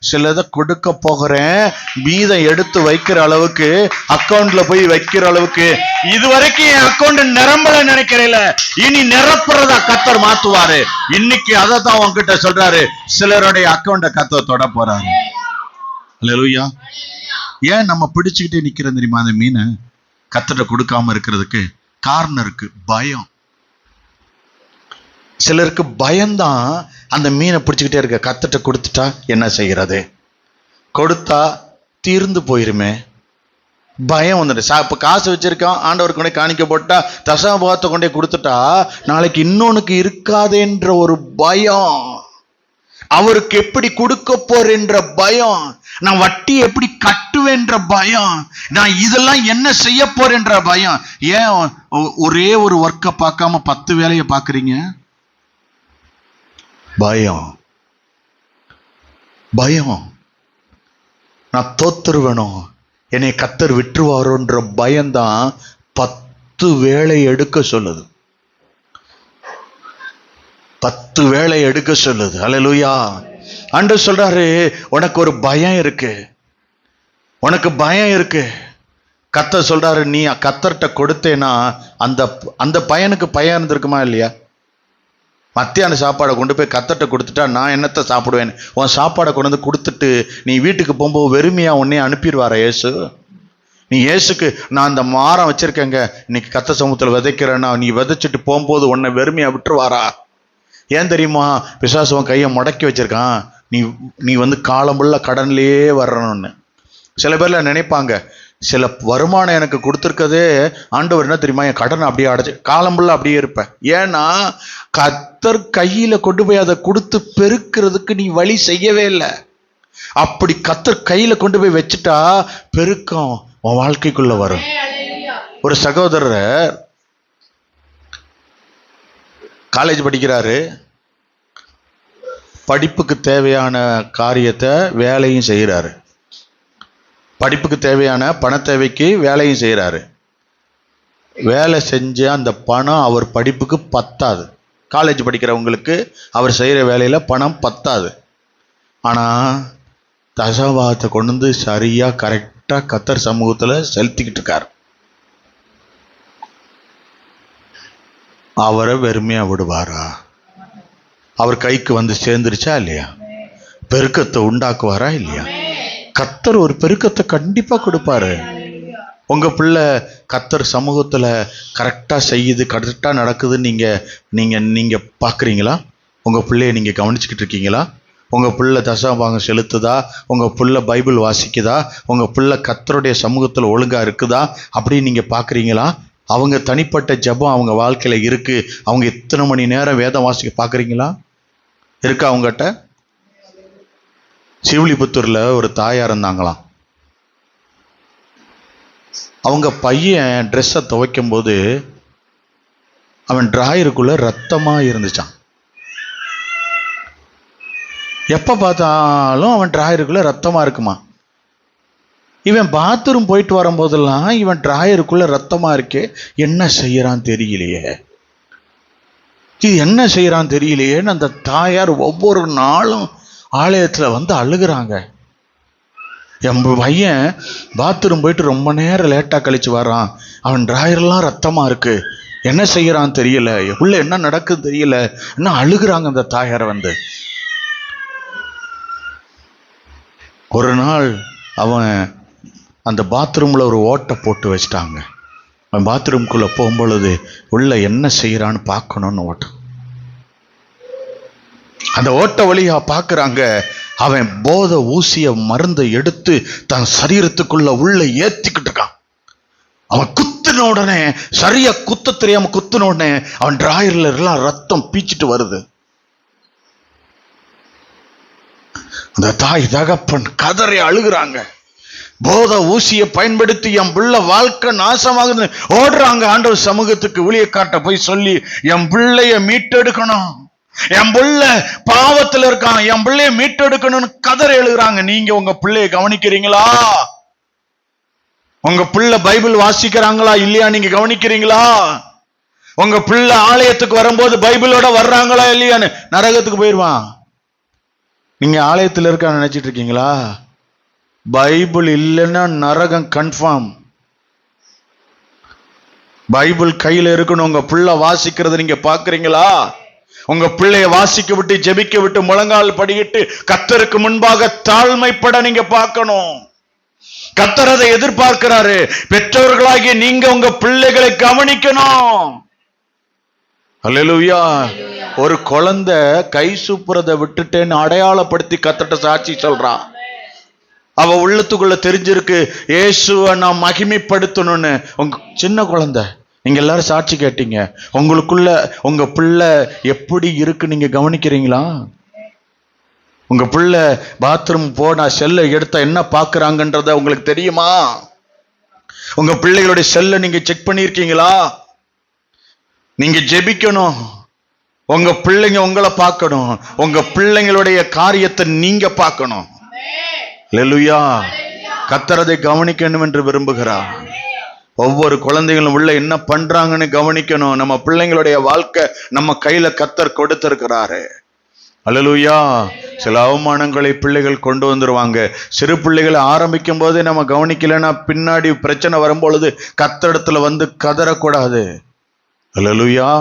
சிலதை கொடுக்க போகிறேன், மீதம் எடுத்து வைக்கிற அளவுக்கு, அக்கௌண்ட்ல போய் வைக்கிற அளவுக்கு. இதுவரைக்கும் என் அக்கௌண்ட் நிரம்பல நினைக்கிறேன், இனி நிரப்புறதா கர்த்தர் மாத்துவாரு. இன்னைக்கு அதை தான் உன்கிட்ட சொல்றாரு. சிலருடைய அக்கௌண்ட கர்த்தர் தொட போறாரு. அல்லேலூயா. ஏன் நம்ம பிடிச்சுக்கிட்டே நிக்கிறோம் தெரியுமா? அந்த மீனை கர்த்தர்ட்ட கொடுக்காம இருக்கிறதுக்கு காரணம் இருக்கு. பயம். சிலருக்கு பயம்தான் அந்த மீனை பிடிச்சுக்கிட்டே இருக்க. கர்த்தர்ட்ட கொடுத்துட்டா என்ன செய்யறது? கொடுத்தா தீர்ந்து போயிருமே, பயம் வந்துட்டு. இப்ப காசு வச்சிருக்கான், ஆண்டவருக்கு கொண்டே காணிக்க போட்டா, தசமபாகத்தை கொண்டே கொடுத்துட்டா நாளைக்கு இன்னொன்னுக்கு இருக்காதேன்ற ஒரு பயம், அவருக்கு எப்படி கொடுக்க போறேன்ற பயம், நான் வட்டி எப்படி கட்டுவேன்ற பயம், நான் இதெல்லாம் என்ன செய்ய போறேன்ற பயம். ஏன் ஒரே ஒரு ஒர்க்கை பார்க்காம 10 வேலையை பார்க்குறீங்க? பயம். பயம். நான் தோத்துருவேணும், என்னை கர்த்தர் விட்டுருவாரோன்ற பயம்தான் 10 வேலை எடுக்க சொல்லுது. 10 வேலை எடுக்க சொல்லுது. அல்லேலூயா. ஆண்டவர் சொல்றாரு, உனக்கு ஒரு பயம் இருக்கு, உனக்கு பயம் இருக்கு. கர்த்தர் சொல்றாரு, நீ கர்த்தர்ட்ட கொடுத்தேன்னா அந்த பையனுக்கு பயம் இருந்திருக்குமா இல்லையா? மத்தியான சாப்பாடை கொண்டு போய் கர்த்தர்ட்ட கொடுத்துட்டா நான் என்னத்தை சாப்பிடுவேன்? உன் சாப்பாடை கொண்டு வந்து கொடுத்துட்டு நீ வீட்டுக்கு போகும்போது வெறுமையா உன்னையே அனுப்பிடுவாரா இயேசு? நீ இயேசுக்கு, நான் அந்த மரம் வச்சிருக்கேங்க, இன்னைக்கு கர்த்தர் சமூகத்தில் விதைக்கிறேன்னா, நீ விதைச்சிட்டு போகும்போது உன்னை வெறுமையா விட்டுருவாரா? ஏன் தெரியுமா? பிசாசு உன் கையை முடக்கி வச்சிருக்கான், நீ வந்து காலம்புள்ள கடன்லயே வரணும்னு. சில பேர்ல நினைப்பாங்க, சில வருமானம் எனக்கு கொடுத்துருக்கதே ஆண்டவர் என்ன தெரியுமா, என் கடனை அப்படியே அடைச்சு காலம்புள்ள அப்படியே இருப்பேன். ஏன்னா கர்த்தர் கையில கொண்டு போய் அதை கொடுத்து பெருக்கிறதுக்கு நீ வழி செய்யவே இல்லை. அப்படி கர்த்தர் கையில கொண்டு போய் வச்சுட்டா பெருக்கம் உன் வாழ்க்கைக்குள்ள வரும். ஒரு சகோதரர் காலேஜ் படிக்கிறாரு, படிப்புக்கு தேவையான காரியத்தை வேலையும் செய்கிறாரு, படிப்புக்கு தேவையான பண தேவைக்கு வேலையும் செய்கிறாரு. வேலை செஞ்ச அந்த பணம் அவர் படிப்புக்கு பத்தாது. காலேஜ் படிக்கிறவங்களுக்கு அவர் செய்கிற வேலையில் பணம் பத்தாது. ஆனால் தசமபாகத்தை கொண்டு வந்து சரியாக கரெக்டாக கர்த்தர் சமூகத்தில் செலுத்திக்கிட்டு இருக்கார். அவரை வெறுமையா விடுவாரா? அவர் கைக்கு வந்து சேர்ந்துருச்சா இல்லையா? பெருக்கத்தை உண்டாக்குவாரா இல்லையா? கர்த்தர் ஒரு பெருக்கத்தை கண்டிப்பா கொடுப்பாரு. உங்க பிள்ளை கர்த்தர் சமூகத்துல கரெக்டா செய்யுது, கரெக்டா நடக்குது, நீங்க நீங்க நீங்க பாக்குறீங்களா? உங்க பிள்ளைய நீங்க கவனிச்சுக்கிட்டு இருக்கீங்களா? உங்க பிள்ளை தசமபாகம் செலுத்துதா? உங்க பிள்ளை பைபிள் வாசிக்குதா? உங்க பிள்ளை கர்த்தருடைய சமூகத்துல ஒழுங்கா இருக்குதா அப்படின்னு நீங்க பாக்குறீங்களா? அவங்க தனிப்பட்ட ஜெபம் அவங்க வாழ்க்கையில இருக்கு. அவங்க எத்தனை மணி நேரம் வேதம் வாசிக்க பாக்குறீங்களா? இருக்கா அவங்ககிட்ட? சிவிலிபுத்தூர்ல ஒரு தாயார் இருந்தாங்களாம். அவங்க பையன் ட்ரெஸ்ஸை துவைக்கும் போது அவன் டிராயருக்குள்ள ரத்தமா இருந்துச்சான். எப்ப பார்த்தாலும் அவன் டிராயருக்குள்ள ரத்தமா இருக்குமா. இவன் பாத்ரூம் போயிட்டு வரும்போதெல்லாம் இவன் டிராயருக்குள்ள ரத்தமா இருக்கே, என்ன செய்யறான் தெரியலையே, இது என்ன செய்யறான் தெரியலையேன்னு அந்த தாயார் ஒவ்வொரு நாளும் ஆலயத்துல வந்து அழுகுறாங்க. என் பையன் பாத்ரூம் போயிட்டு ரொம்ப நேரம் லேட்டா கழிச்சு வர்றான், அவன் டிராயர்லாம் ரத்தமா இருக்கு, என்ன செய்யறான் தெரியல, உள்ள என்ன நடக்குது தெரியல, என்ன அழுகுறாங்க அந்த தாயார் வந்து. ஒரு நாள் அவன் அந்த பாத்ரூம்ல ஒரு ஓட்டை போட்டு வச்சிட்டாங்க. அவன் பாத்ரூம்குள்ள போகும்பொழுது உள்ள என்ன செய்யறான்னு பார்க்கணும்னு ஓட்டம். அந்த ஓட்ட வழியா பாக்குறாங்க, அவன் போத ஊசிய மருந்தை எடுத்து தன் சரீரத்துக்குள்ள உள்ள ஏத்திக்கிட்டு இருக்கான். அவன் குத்துன உடனே, சரியா குத்த தெரியாம குத்துன உடனே அவன் டிராயர்ல எல்லாம் ரத்தம் பீச்சிட்டு வருது. அந்த தாய் தகப்பன் கதறி அழுகுறாங்க. போத ஊசியை பயன்படுத்தி என் பிள்ளை வாழ்க்கை நாசமாகுது ஓடுறாங்க. ஆண்டவர் சமூகத்துக்கு ஊழியக்காட்ட போய் சொல்லி என் பிள்ளைய மீட்டெடுக்கணும், என் பிள்ளை பாவத்தில் இருக்கான், என் பிள்ளைய மீட்டெடுக்கணும்னு கதறி எழுதுறாங்க. நீங்க உங்க பிள்ளைய கவனிக்கிறீங்களா? உங்க பிள்ளை பைபிள் வாசிக்கிறாங்களா இல்லையா நீங்க கவனிக்கிறீங்களா? உங்க பிள்ளை ஆலயத்துக்கு வரும்போது பைபிளோட வர்றாங்களா இல்லையான்னு? நரகத்துக்கு போயிடுவான். நீங்க ஆலயத்தில் இருக்கான்னு நினைச்சிட்டு இருக்கீங்களா? பைபிள் இல்லைன்னா நரகம் கன்ஃபார்ம். பைபிள் கையில இருக்கணும். உங்க பிள்ளை வாசிக்கிறத நீங்க பாக்குறீங்களா? உங்க பிள்ளைய வாசிக்க விட்டு ஜெபிக்க விட்டு முழங்கால் படிக்கிட்டு கர்த்தருக்கு முன்பாக தாழ்மைப்பட நீங்க பார்க்கணும். கர்த்தர் அதை எதிர்பார்க்கிறாரு. பெற்றோர்களாகிய நீங்க உங்க பிள்ளைகளை கவனிக்கணும். அல்லேலூயா. ஒரு குழந்தை கை சூப்புறதை விட்டுட்டேன்னு அடையாளப்படுத்தி கர்த்தர்ட்ட சாட்சி சொல்றான். அவ உள்ளத்துக்குள்ள தெரிஞ்சிருக்கு இயேசுவை நான் மகிமைப்படுத்தணும்னு. உங்க சின்ன குழந்தை, நீங்க எல்லாரும் சாட்சி கேட்டீங்க. உங்களுக்குள்ள உங்க பிள்ளை எப்படி இருக்கு நீங்க கவனிக்கிறீங்களா? உங்க பிள்ளை பாத்ரூம் போனா செல்லை எடுத்தா என்ன பாக்குறாங்கன்றத உங்களுக்கு தெரியுமா? உங்க பிள்ளைகளுடைய செல்லை நீங்க செக் பண்ணிருக்கீங்களா? நீங்க ஜெபிக்கணும். உங்க பிள்ளைங்க உங்களை பார்க்கணும். உங்க பிள்ளைங்களுடைய காரியத்தை நீங்க பார்க்கணும். அல்லேலூயா. கர்த்தர் அதை கவனிக்கணும் என்று விரும்புகிறார். ஒவ்வொரு குழந்தைகளும் உள்ள என்ன பண்றாங்கன்னு கவனிக்கணும். நம்ம பிள்ளைங்களுடைய வாழ்க்கை நம்ம கையில கர்த்தர் கொடுத்திருக்கிறாரு. அல்லேலூயா. சில அவமானங்களை பிள்ளைகள் கொண்டு வந்துருவாங்க. சிறு பிள்ளைகளை ஆரம்பிக்கும் போதே நம்ம கவனிக்கலைன்னா பின்னாடி பிரச்சனை வரும்பொழுது கர்த்தரிடத்துல வந்து கதறக்கூடாது. அல்லேலூயா.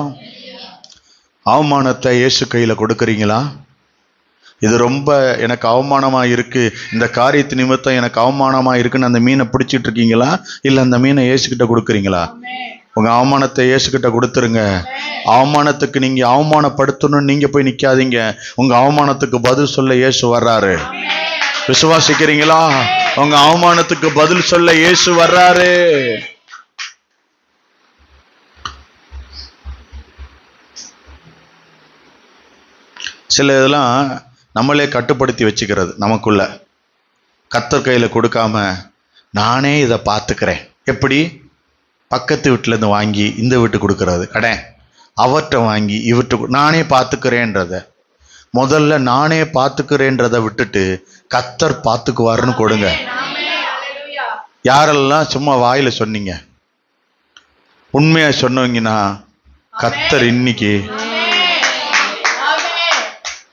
அவமானத்தை இயேசு கையில கொடுக்கறீங்களா? இது ரொம்ப எனக்கு அவமானமா இருக்கு, இந்த காரியத்து நிமித்தம் எனக்கு அவமானமா இருக்குன்னு அந்த மீனை பிடிச்சிட்டு இருக்கீங்களா? இல்ல அந்த மீனை இயேசுகிட்ட கொடுக்குறீங்களா? உங்க அவமானத்தை இயேசுகிட்ட கொடுத்துருங்க. அவமானத்துக்கு நீங்க அவமானப்படுத்தணும்னு நீங்க போய் நிக்காதீங்க. உங்க அவமானத்துக்கு பதில் சொல்ல இயேசு வர்றாரு. விசுவாசிக்கிறீங்களா? உங்க அவமானத்துக்கு பதில் சொல்ல இயேசு வர்றாரு. சில இதெல்லாம் நம்மளே கட்டுப்படுத்தி வச்சுக்கிறது. நமக்குள்ள கர்த்தர் கையில கொடுக்காம நானே இதை பார்த்துக்கிறேன். எப்படி? பக்கத்து வீட்டுல இருந்து வாங்கி இந்த வீட்டுக்கு கொடுக்கறது, கடை அவர்கிட்ட வாங்கி இவர்கிட்ட நானே பார்த்துக்கிறேன்றத. முதல்ல நானே பார்த்துக்கிறேன்றதை விட்டுட்டு கர்த்தர் பார்த்துக்குவாருன்னு கொடுங்க. யாரெல்லாம் சும்மா வாயில சொன்னீங்க, உண்மையா சொன்னீங்கன்னா கர்த்தர் இன்னைக்கு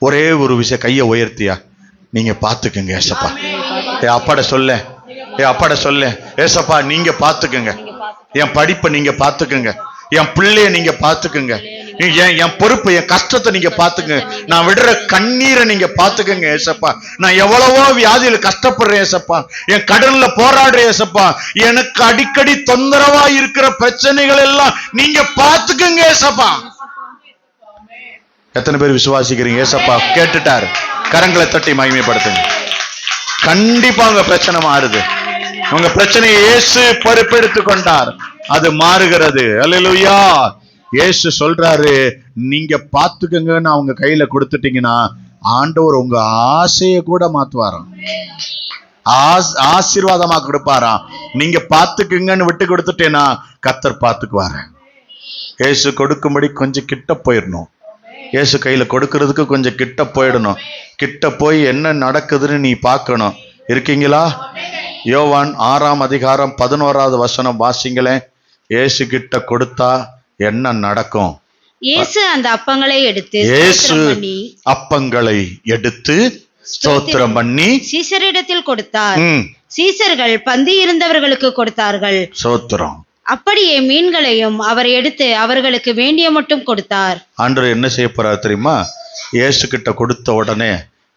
ஒரே ஒரு விஷயம் கையை உயர்த்தியா நீங்க பாத்துக்கங்க ஏசப்பா. அப்பாட சொல்ல, அப்பாட சொல்ல, ஏசப்பா நீங்க பாத்துக்கங்க, என் படிப்பை நீங்க பாத்துக்கங்க, என் பிள்ளைய நீங்க பாத்துக்குங்க, என் பொறுப்பு, என் கஷ்டத்தை நீங்க பாத்துங்க, நான் விடுற கண்ணீரை நீங்க பாத்துக்கங்க ஏசப்பா. நான் எவ்வளவோ வியாதியில கஷ்டப்படுறேன் ஏசப்பா, என் கடன்ல போராடுறேன் ஏசப்பா, எனக்கு அடிக்கடி தொந்தரவா இருக்கிற பிரச்சனைகள் எல்லாம் நீங்க பாத்துக்கங்க ஏசப்பா. எத்தனை பேர் விசுவாசிக்கிறீங்க? ஏசப்பா கேட்டுட்டாரு. கரங்களை தட்டி மகிமைப்படுத்துங்க. கண்டிப்பா உங்க பிரச்சனை மாறுது. உங்க பிரச்சனையை இயேசு பொறுப்பெடுத்துக் கொண்டார், அது மாறுகிறது. அல்லேலூயா. இயேசு சொல்றாரு, நீங்க பாத்துக்கங்கன்னு அவங்க கையில கொடுத்துட்டீங்கன்னா ஆண்டவர் உங்க ஆசையை கூட மாத்துவாராம், ஆசீர்வாதமா கொடுப்பாராம். நீங்க பாத்துக்குங்கன்னு விட்டு கொடுத்துட்டேன்னா கர்த்தர் பாத்துக்குவாரு. இயேசு கொடுக்கும்படி கொஞ்சம் கிட்ட போயிடணும். இயேசு கையில கொடுக்கறதுக்கு கொஞ்சம் கிட்ட போயிடணும். கிட்ட போய் என்ன நடக்குதுன்னு நீ பார்க்கணும். இருக்கீங்களா? யோவான் 6ஆம் அதிகாரம் 11வது வசனம் வாசிங்களேன். இயேசு கிட்ட கொடுத்தா என்ன நடக்கும்? இயேசு அந்த அப்பங்களை எடுத்து ஸ்தோத்திரம் பண்ணி சீசரிடத்தில் கொடுத்தார். சீசர்கள் பந்தி இருந்தவர்களுக்கு கொடுத்தார்கள். ஸ்தோத்திரம். அப்படியே மீன்களையும் அவர் எடுத்து அவர்களுக்கு வேண்டிய மட்டும் கொடுத்தார். ஆண்டவர் என்ன செய்ய போறாரு தெரியுமா? இயேசு கிட்ட கொடுத்த உடனே,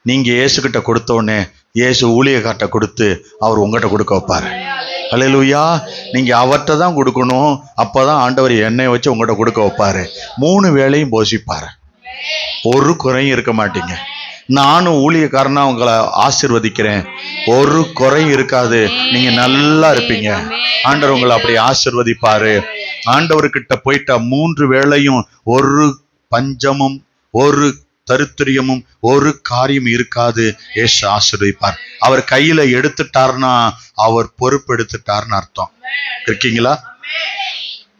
நீங்க இயேசு கிட்ட கொடுத்த உடனே இயேசு ஊழியக்கார்ட்ட கொடுத்து அவர் உங்ககிட்ட கொடுக்க வைப்பாரு. அல்லேலூயா. நீங்க அவர்கிட்ட தான் கொடுக்கணும். அப்பதான் ஆண்டவர் எண்ணெய் வச்சு உங்ககிட்ட கொடுக்க வைப்பாரு. 3 வேளையும் போஷிப்பாரு. ஒரு குறையும் இருக்க மாட்டீங்க. நானும் ஊழியக்காரனா உங்களை ஆசீர்வதிக்கிறேன், ஒரு குறையும் இருக்காது. நீங்க நல்லா இருப்பீங்க. ஆண்டவர் உங்களை அப்படி ஆசீர்வதிப்பாரு. ஆண்டவர்கிட்ட போயிட்டா 3 வேளையும் ஒரு பஞ்சமும் ஒரு தரித்திரியமும் ஒரு காரியம் இருக்காது. ஏசு ஆசீர்வதிப்பார். அவர் கையில எடுத்துட்டார்னா அவர் பொறுப்பு எடுத்துட்டார்னு அர்த்தம். இருக்கீங்களா?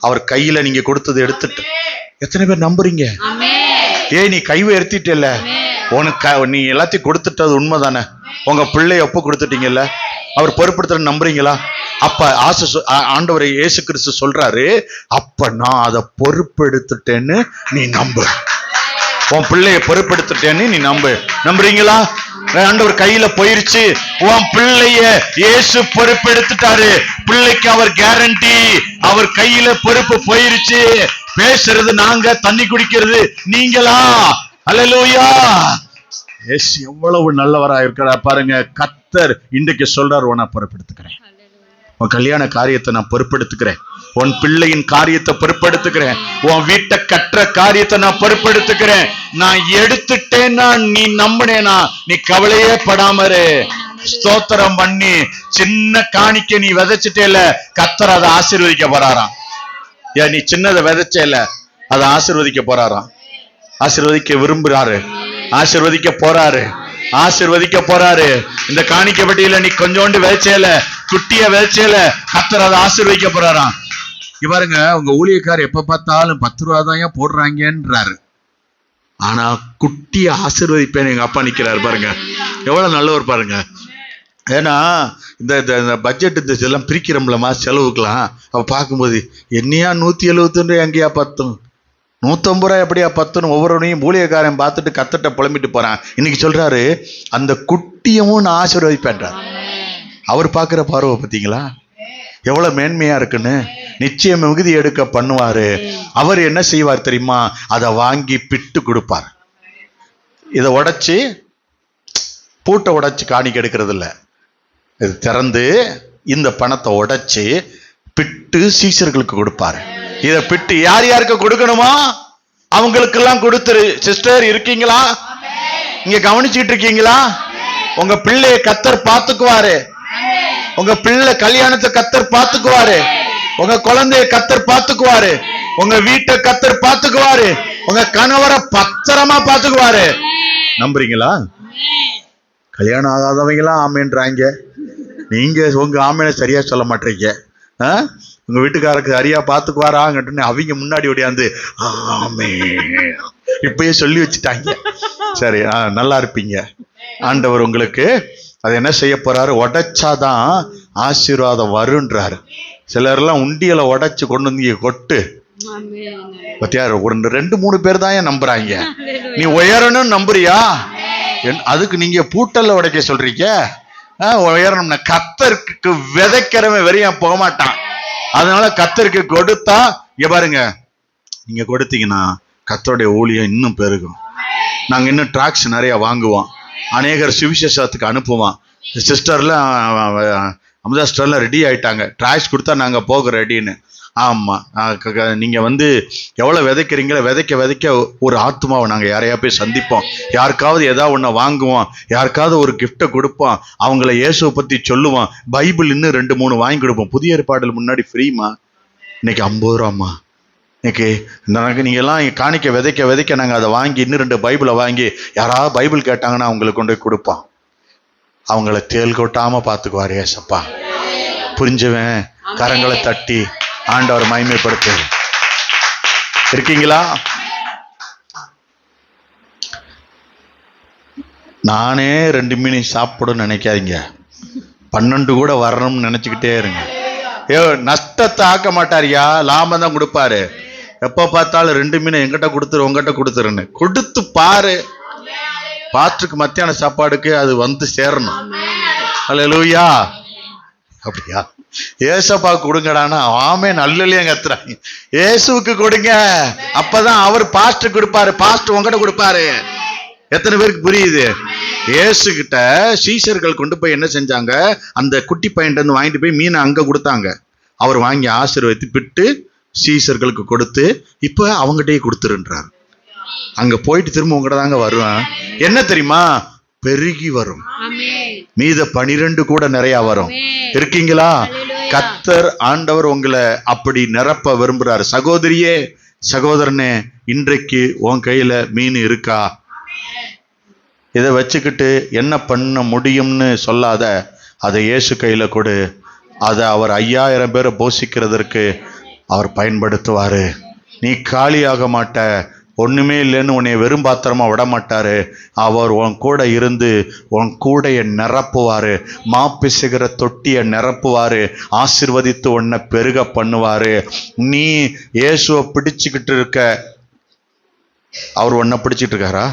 அவர் கையில நீங்க கொடுத்தது எடுத்துட்டு எத்தனை பேர் நம்புறீங்க? நீ கை உயர்த்திட்டல, உனக்கு நீ எல்லாத்தையும் கொடுத்துட்டது உண்மைதானே? உங்க பிள்ளைய ஒப்பு கொடுத்துட்டீங்கல்ல, அவர் பொறுப்படுத்துற நம்புறீங்களா? அப்ப ஆண்டவர் இயேசு கிறிஸ்து சொல்றாரு, அப்ப நான் அதை பொறுப்பெடுத்துட்டேன்னு நீ நம்பு. உன் பிள்ளைய பொறுப்பெடுத்துட்டேன்னு நீ நம்புறீங்களா? ஆண்டவர் கையில போயிருச்சு. உன் பிள்ளைய இயேசு பொறுப்பெடுத்துட்டாரு. பிள்ளைக்கு அவர் கேரண்டி. அவர் கையில பொறுப்பு போயிருச்சு. பேசுறது நாங்க, தண்ணி குடிக்கிறது நீங்களா? அல்லேலூயா. இயேசு எவ்வளவு நல்லவரா இருக்கிறா பாருங்க. கர்த்தர் இன்றைக்கு சொல்றாரு, உன்னை பொறுப்பெடுத்துக்கிறேன். உன் கல்யாண காரியத்தை நான் பொறுப்பெடுத்துக்கிறேன். உன் பிள்ளையின் காரியத்தை பொறுப்பெடுத்துக்கிறேன். உன் வீட்டை கட்டுற காரியத்தை நான் பொறுப்பெடுத்துக்கிறேன். நான் எடுத்துட்டேன்னா நீ நம்பினேனா நீ கவலையே படாமரு. ஸ்தோத்திரம் பண்ணி சின்ன காணிக்க நீ விதைச்சிட்டேல, கர்த்தர் அதை ஆசீர்வதிக்க போறாராம். ஏன் நீ சின்னதை விதைச்சேல, அதை ஆசீர்வதிக்க போறாராம். ஆசீர்வதிக்க விரும்புறாரு, ஆசீர்வதிக்க போறாரு, ஆசீர்வதிக்க போறாரு. இந்த காணிக்க பட்டியல நீ கொஞ்சோண்டு விதைச்சேல, குட்டிய விதைச்சேல, கர்த்தர் அதை ஆசீர்வதிக்க போறாராம். பாருங்க, உங்க ஊழியக்கார் எப்ப பார்த்தாலும் 10 ரூபா தான் போடுறாங்கன்றாரு. ஆனா குட்டிய ஆசீர்வதிப்பேன் எங்க அப்பா நிக்கிறாரு பாருங்க. எவ்வளவு நல்லவர் பாருங்க. ஏன்னா இந்த பட்ஜெட் இதெல்லாம் பிரிக்கிறோம்லமா செலவுக்கலாம். அப்ப பார்க்கும்போது என்னையா 170 எங்கேயா 10, 150 ரூபாய் எப்படியா 10 ஒவ்வொருவனையும் ஊழியக்காரன் பார்த்துட்டு கத்தட்ட புலம்பிட்டு போறான். இன்னைக்கு சொல்றாரு, அந்த குட்டியமும் நான் ஆசீர்வதிப்பேன்றார். அவர் பார்க்கிற பார்வை பார்த்தீங்களா எவ்வளவு மேன்மையா இருக்குன்னு? நிச்சயம் மிகுதி எடுக்க பண்ணுவாரு. அவர் என்ன செய்வார் தெரியுமா? அதை வாங்கி பிட்டு கொடுப்பார். இதை உடைச்சு பூட்டை உடைச்சு காணிக்க எடுக்கிறது இல்லை. இது திறந்து இந்த பணத்தை உடைச்சு பிட்டு சீசர்களுக்கு கொடுப்பாரு. இதை பிட்டு யார் யாருக்கு கொடுக்கணுமா அவங்களுக்கெல்லாம் கொடுத்துரு. சிஸ்டர் இருக்கீங்களா? இங்க கவனிச்சுட்டு இருக்கீங்களா? உங்க பிள்ளைய கர்த்தர் பார்த்துக்குவாரு. உங்க பிள்ளை கல்யாணத்தை கர்த்தர் பார்த்துக்குவாரு. உங்க குழந்தைய கர்த்தர் பார்த்துக்குவாரு. உங்க வீட்டை கர்த்தர் பார்த்துக்குவாரு. உங்க கணவரை பத்திரமா பார்த்துக்குவாரு. நம்புறீங்களா? கல்யாணம் ஆகாதவங்களா ஆமேன்றாங்க. நீங்க உங்க ஆமேனை சரியா சொல்ல மாட்டீங்க. உங்க வீட்டுக்காரருக்கு சரியா பார்த்துக்குவாராங்கன்னு அவங்க முன்னாடி ஓடியாந்து ஆமே இப்பயே சொல்லி வச்சுட்டாங்க. சரி, நல்லா இருப்பீங்க. ஆண்டவர் உங்களுக்கு அது என்ன செய்ய போறாரு? உடைச்சாதான் ஆசீர்வாதம் வருன்றாரு. சிலர்லாம் உண்டியலை உடைச்சு கொண்டு வந்து கொட்டு பத்தியாரு. ஒரு 2-3 பேர் தான் ஏன் நம்புறாங்க. நீ உயரணும் நம்புறியா? அதுக்கு நீங்க பூட்டல்ல உடைக்க சொல்றீங்க. உயரணும்னா கர்த்தருக்கு விதைக்கிறவன் வெறியா போக மாட்டான். அதனால கர்த்தருக்கு கொடுத்தா இங்க பாருங்க, நீங்க கொடுத்தீங்கன்னா கர்த்தருடைய ஊழியம் இன்னும் பெருகும். நாங்க இன்னும் டிராக்ஸ் நிறைய வாங்குவோம். அநேகர் சுவிசேஷத்துக்கு அனுப்புவோம். அமுதா சிஸ்டர்லாம் ரெடி ஆயிட்டாங்க, டிராக்ஸ் கொடுத்தா நாங்க போக ரெடின்னு. ஆமா, நீங்க எவ்வளவு விதைக்கிறீங்களோ விதைக்க விதைக்க ஒரு ஆத்மாவை நாங்க யாரையா போய் சந்திப்போம். யாருக்காவது ஏதாவது ஒண்ணு வாங்குவோம், யாருக்காவது ஒரு கிஃப்டை கொடுப்போம், அவங்கள இயேசுவை பத்தி சொல்லுவோம். பைபிள் இன்னும் 2-3 வாங்கி கொடுப்போம். புதிய ஏற்பாடுல முன்னாடி ஃப்ரீமா, இன்னைக்கு 50 ரூபாமா. இன்னைக்கு நீங்க எல்லாம் காணிக்க விதைக்க விதைக்க நாங்க அதை வாங்கி இன்னும் 2 பைபிளை வாங்கி யாராவது பைபிள் கேட்டாங்கன்னா அவங்களுக்கு கொண்டு போய் கொடுப்போம். அவங்கள தேல் கொட்டாம பாத்துக்குவாரு ஏசப்பா. புரிஞ்சுவேன். கரங்களை தட்டி ஆண்டவர் மகிமைப்படுத்து. இருக்கீங்களா? நானே 2 மீன் சாப்பிடுன்னு நினைக்காதீங்க. 12 கூட வரணும்னு நினைச்சுக்கிட்டே இருங்க. நஷ்டத்தை ஆக்க மாட்டாரியா, லாபம் தான் கொடுப்பாரு. எப்ப பார்த்தாலும் 2 மீனை எங்கிட்ட கொடுத்துரு உங்ககிட்ட கொடுத்துருன்னு கொடுத்து பாரு. பாஸ்டருக்கு மத்தியான சாப்பாடுக்கு அது சேரணும். அல்லேலூயா. அப்படியா? ஏசப்பா கொடுங்கடானா ஆமே நல்லலையே கத்துறாங்க. இயேசுவுக்கு கொடுங்க, அப்பதான் அவர் பாஸ்டர் கொடுப்பாரு, பாஸ்டர் உங்ககிட்ட கொடுப்பாரு. எத்தனை பேருக்கு புரியுது? இயேசு கிட்ட சீஷர்கள் கொண்டு போய் என்ன செஞ்சாங்க, அந்த குட்டி பையன் இருந்து வாங்கிட்டு போய் மீனை அங்க கொடுத்தாங்க. அவர் வாங்கி ஆசீர்வதித்து பிட்டு சீஷர்களுக்கு கொடுத்து இப்ப அவங்ககிட்டயே கொடுத்துருன்றார். அங்க போயிட்டு திரும்ப உங்ககிட்ட தாங்க வருவேன். என்ன தெரியுமா? பெருகி வரும். மீத 12 கூட நிறைய வரும். இருக்கீங்களா? கர்த்தர் ஆண்டவர் உங்களை அப்படி நிரப்ப விரும்புறாரு. சகோதரியே, சகோதரனே, இன்றைக்கு உன் கையில மீன் இருக்கா? இதை வச்சுக்கிட்டு என்ன பண்ண முடியும்னு சொல்லாத. அதை இயேசு கையில கொடு. அதை அவர் 5000 பேரை போஷிக்கிறதற்கு அவர் பயன்படுத்துவாரு. நீ காலியாக மாட்ட. ஒண்ணுமே இல்லைன்னு உன்னை வெறும் பாத்திரமா விட மாட்டாரு. அவர் உன் கூட இருந்து உன் கூடைய நிரப்புவாரு. மாப்பிசுகிற தொட்டிய நிரப்புவாரு. ஆசீர்வதித்து உன்னை பெருக பண்ணுவாரு. நீ இயேசுவை பிடிச்சுக்கிட்டு இருக்க, அவர் உன்னை பிடிச்சிட்டு இருக்காரா?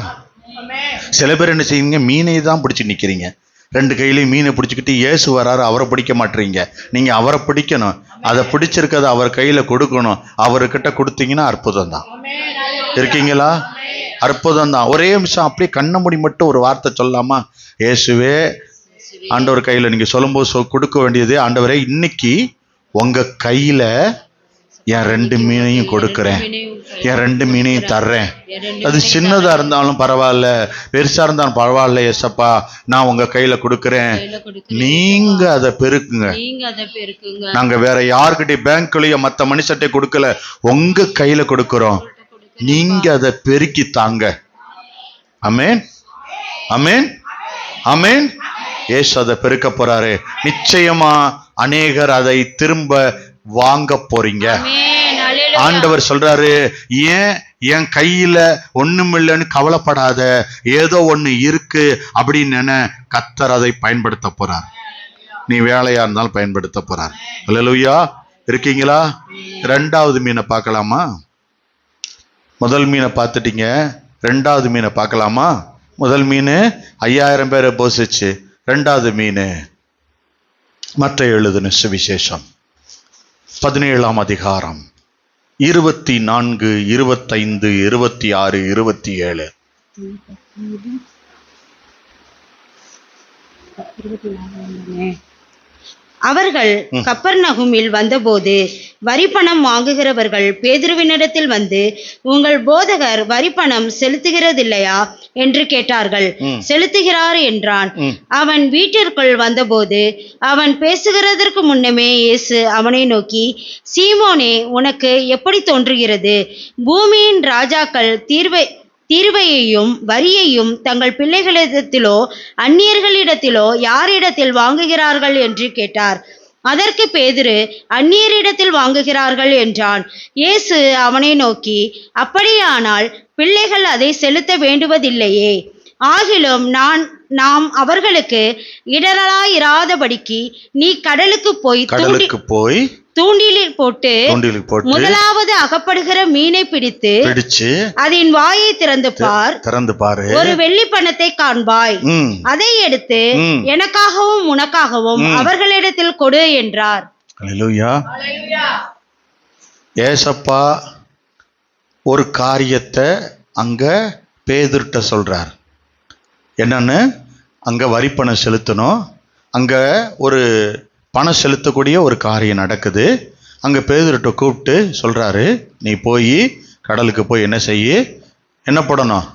சில பேர் என்ன செய்யுங்க, மீனை தான் பிடிச்சி நிக்கிறீங்க. 2 கையிலையும் மீனை பிடிச்சிக்கிட்டு இயேசு வராரு, அவரை பிடிக்க மாட்டீங்க. நீங்க அவரை பிடிக்கணும். அதை பிடிச்சிருக்கிறத அவர் கையில கொடுக்கணும். அவர்கிட்ட கொடுத்தீங்கன்னா அற்புதம் தான். இருக்கீங்களா? அற்புதம் தான். ஒரே நிமிஷம் அப்படியே கண்ண மூடி மட்டும் ஒரு வார்த்தை சொல்லலாமா? இயேசுவே, ஆண்டவர் கையில நீங்க சொல்லும்போது கொடுக்க வேண்டியது, ஆண்டவரே இன்னைக்கு உங்க கையில என் 2 மீனையும் கொடுக்கிறேன், என் 2 மீனையும் தர்றேன். அது சின்னதா இருந்தாலும் பரவாயில்ல, பெருசா இருந்தாலும் பரவாயில்ல, ஏசப்பா நான் உங்க கையில கொடுக்கிறேன். நீங்க அதை பெருக்குங்க. நாங்க வேற யாருக்கிட்டையும் பேங்க்லயோ மத்த மனுஷட்டை கொடுக்கல, உங்க கையில கொடுக்கிறோம். நீங்க அதை பெருக்கி தாங்க. ஆமென், ஆமென், ஆமென். ஏசு அதை பெருக்க போறாரு. நிச்சயமா அநேகர் அதை திரும்ப வாங்க போறீங்க. ஆண்டவர் சொல்றாரு, ஏன் என் கையில ஒண்ணுமில்லைன்னு கவலைப்படாத, ஏதோ ஒண்ணு இருக்கு அப்படின்னு கர்த்தர் அதை பயன்படுத்த போறார். நீ வேலையா இருந்தாலும் பயன்படுத்த போறார். அல்லேலூயா. இருக்கீங்களா? 2வது மீனை பார்க்கலாமா? முதல் மீனை பார்த்துட்டீங்க, 2வது மீனை பார்க்கலாமா? முதல் மீன் 5000 பேரை போசிச்சு. 2வது மீன் மத்தேயு எழுதின சுவிசேஷம் 17ஆம் அதிகாரம் 24, 25, 26, 27. அவர்கள் கப்பர்நகூமில் வந்தபோது வரிப்பணம் வாங்குகிறவர்கள் பேதுருவினிடத்தில் வந்து, உங்கள் போதகர் வரிப்பணம் செலுத்துகிறதில்லையா என்று கேட்டார்கள். செலுத்துகிறார் என்றான். அவன் வீட்டிற்குள் வந்தபோது அவன் பேசுகிறதற்கு முன்னமே இயேசு அவனை நோக்கி, சீமோனே, உனக்கு எப்படி தோன்றுகிறது? பூமியின் ராஜாக்கள் தீர்வையையும் வரியையும் தங்கள் பிள்ளைகளிடத்திலோ அந்நியர்களிடத்திலோ யாரிடத்தில் வாங்குகிறார்கள் என்று கேட்டார். அதற்கு பேதுரு, அந்நியரிடத்தில் வாங்குகிறார்கள் என்றான். இயேசு அவனை நோக்கி, அப்படியானால் பிள்ளைகள் அதை செலுத்த வேண்டுவதில்லையே. ஆகிலும் நாம் அவர்களுக்கு இடரலாயிராதபடிக்கு நீ கடலுக்கு போய் தூண்டிலில் போட்டு முதலாவது அகப்படுகிற மீனை பிடிச்சு அதன் வாயை திறந்து பார். ஒரு வெள்ளி பணத்தை காண்பாய். அதை எடுத்து எனக்காகவும் உனக்காகவும் அவர்களிடத்தில் கொடு என்றார். அல்லேலூயா. ஏசப்பா ஒரு காரியத்தை அங்க பேதுருட்ட சொல்றார். என்னன்னு, அங்க வரிப்பணம் செலுத்தணும். அங்க ஒரு பணம் செலுத்தக்கூடிய ஒரு காரியம் நடக்குது. அங்க பேதுருட்ட கூப்பிட்டு சொல்றாரு, நீ போய் கடலுக்கு போய் என்ன செய்ய, என்ன போடணும்,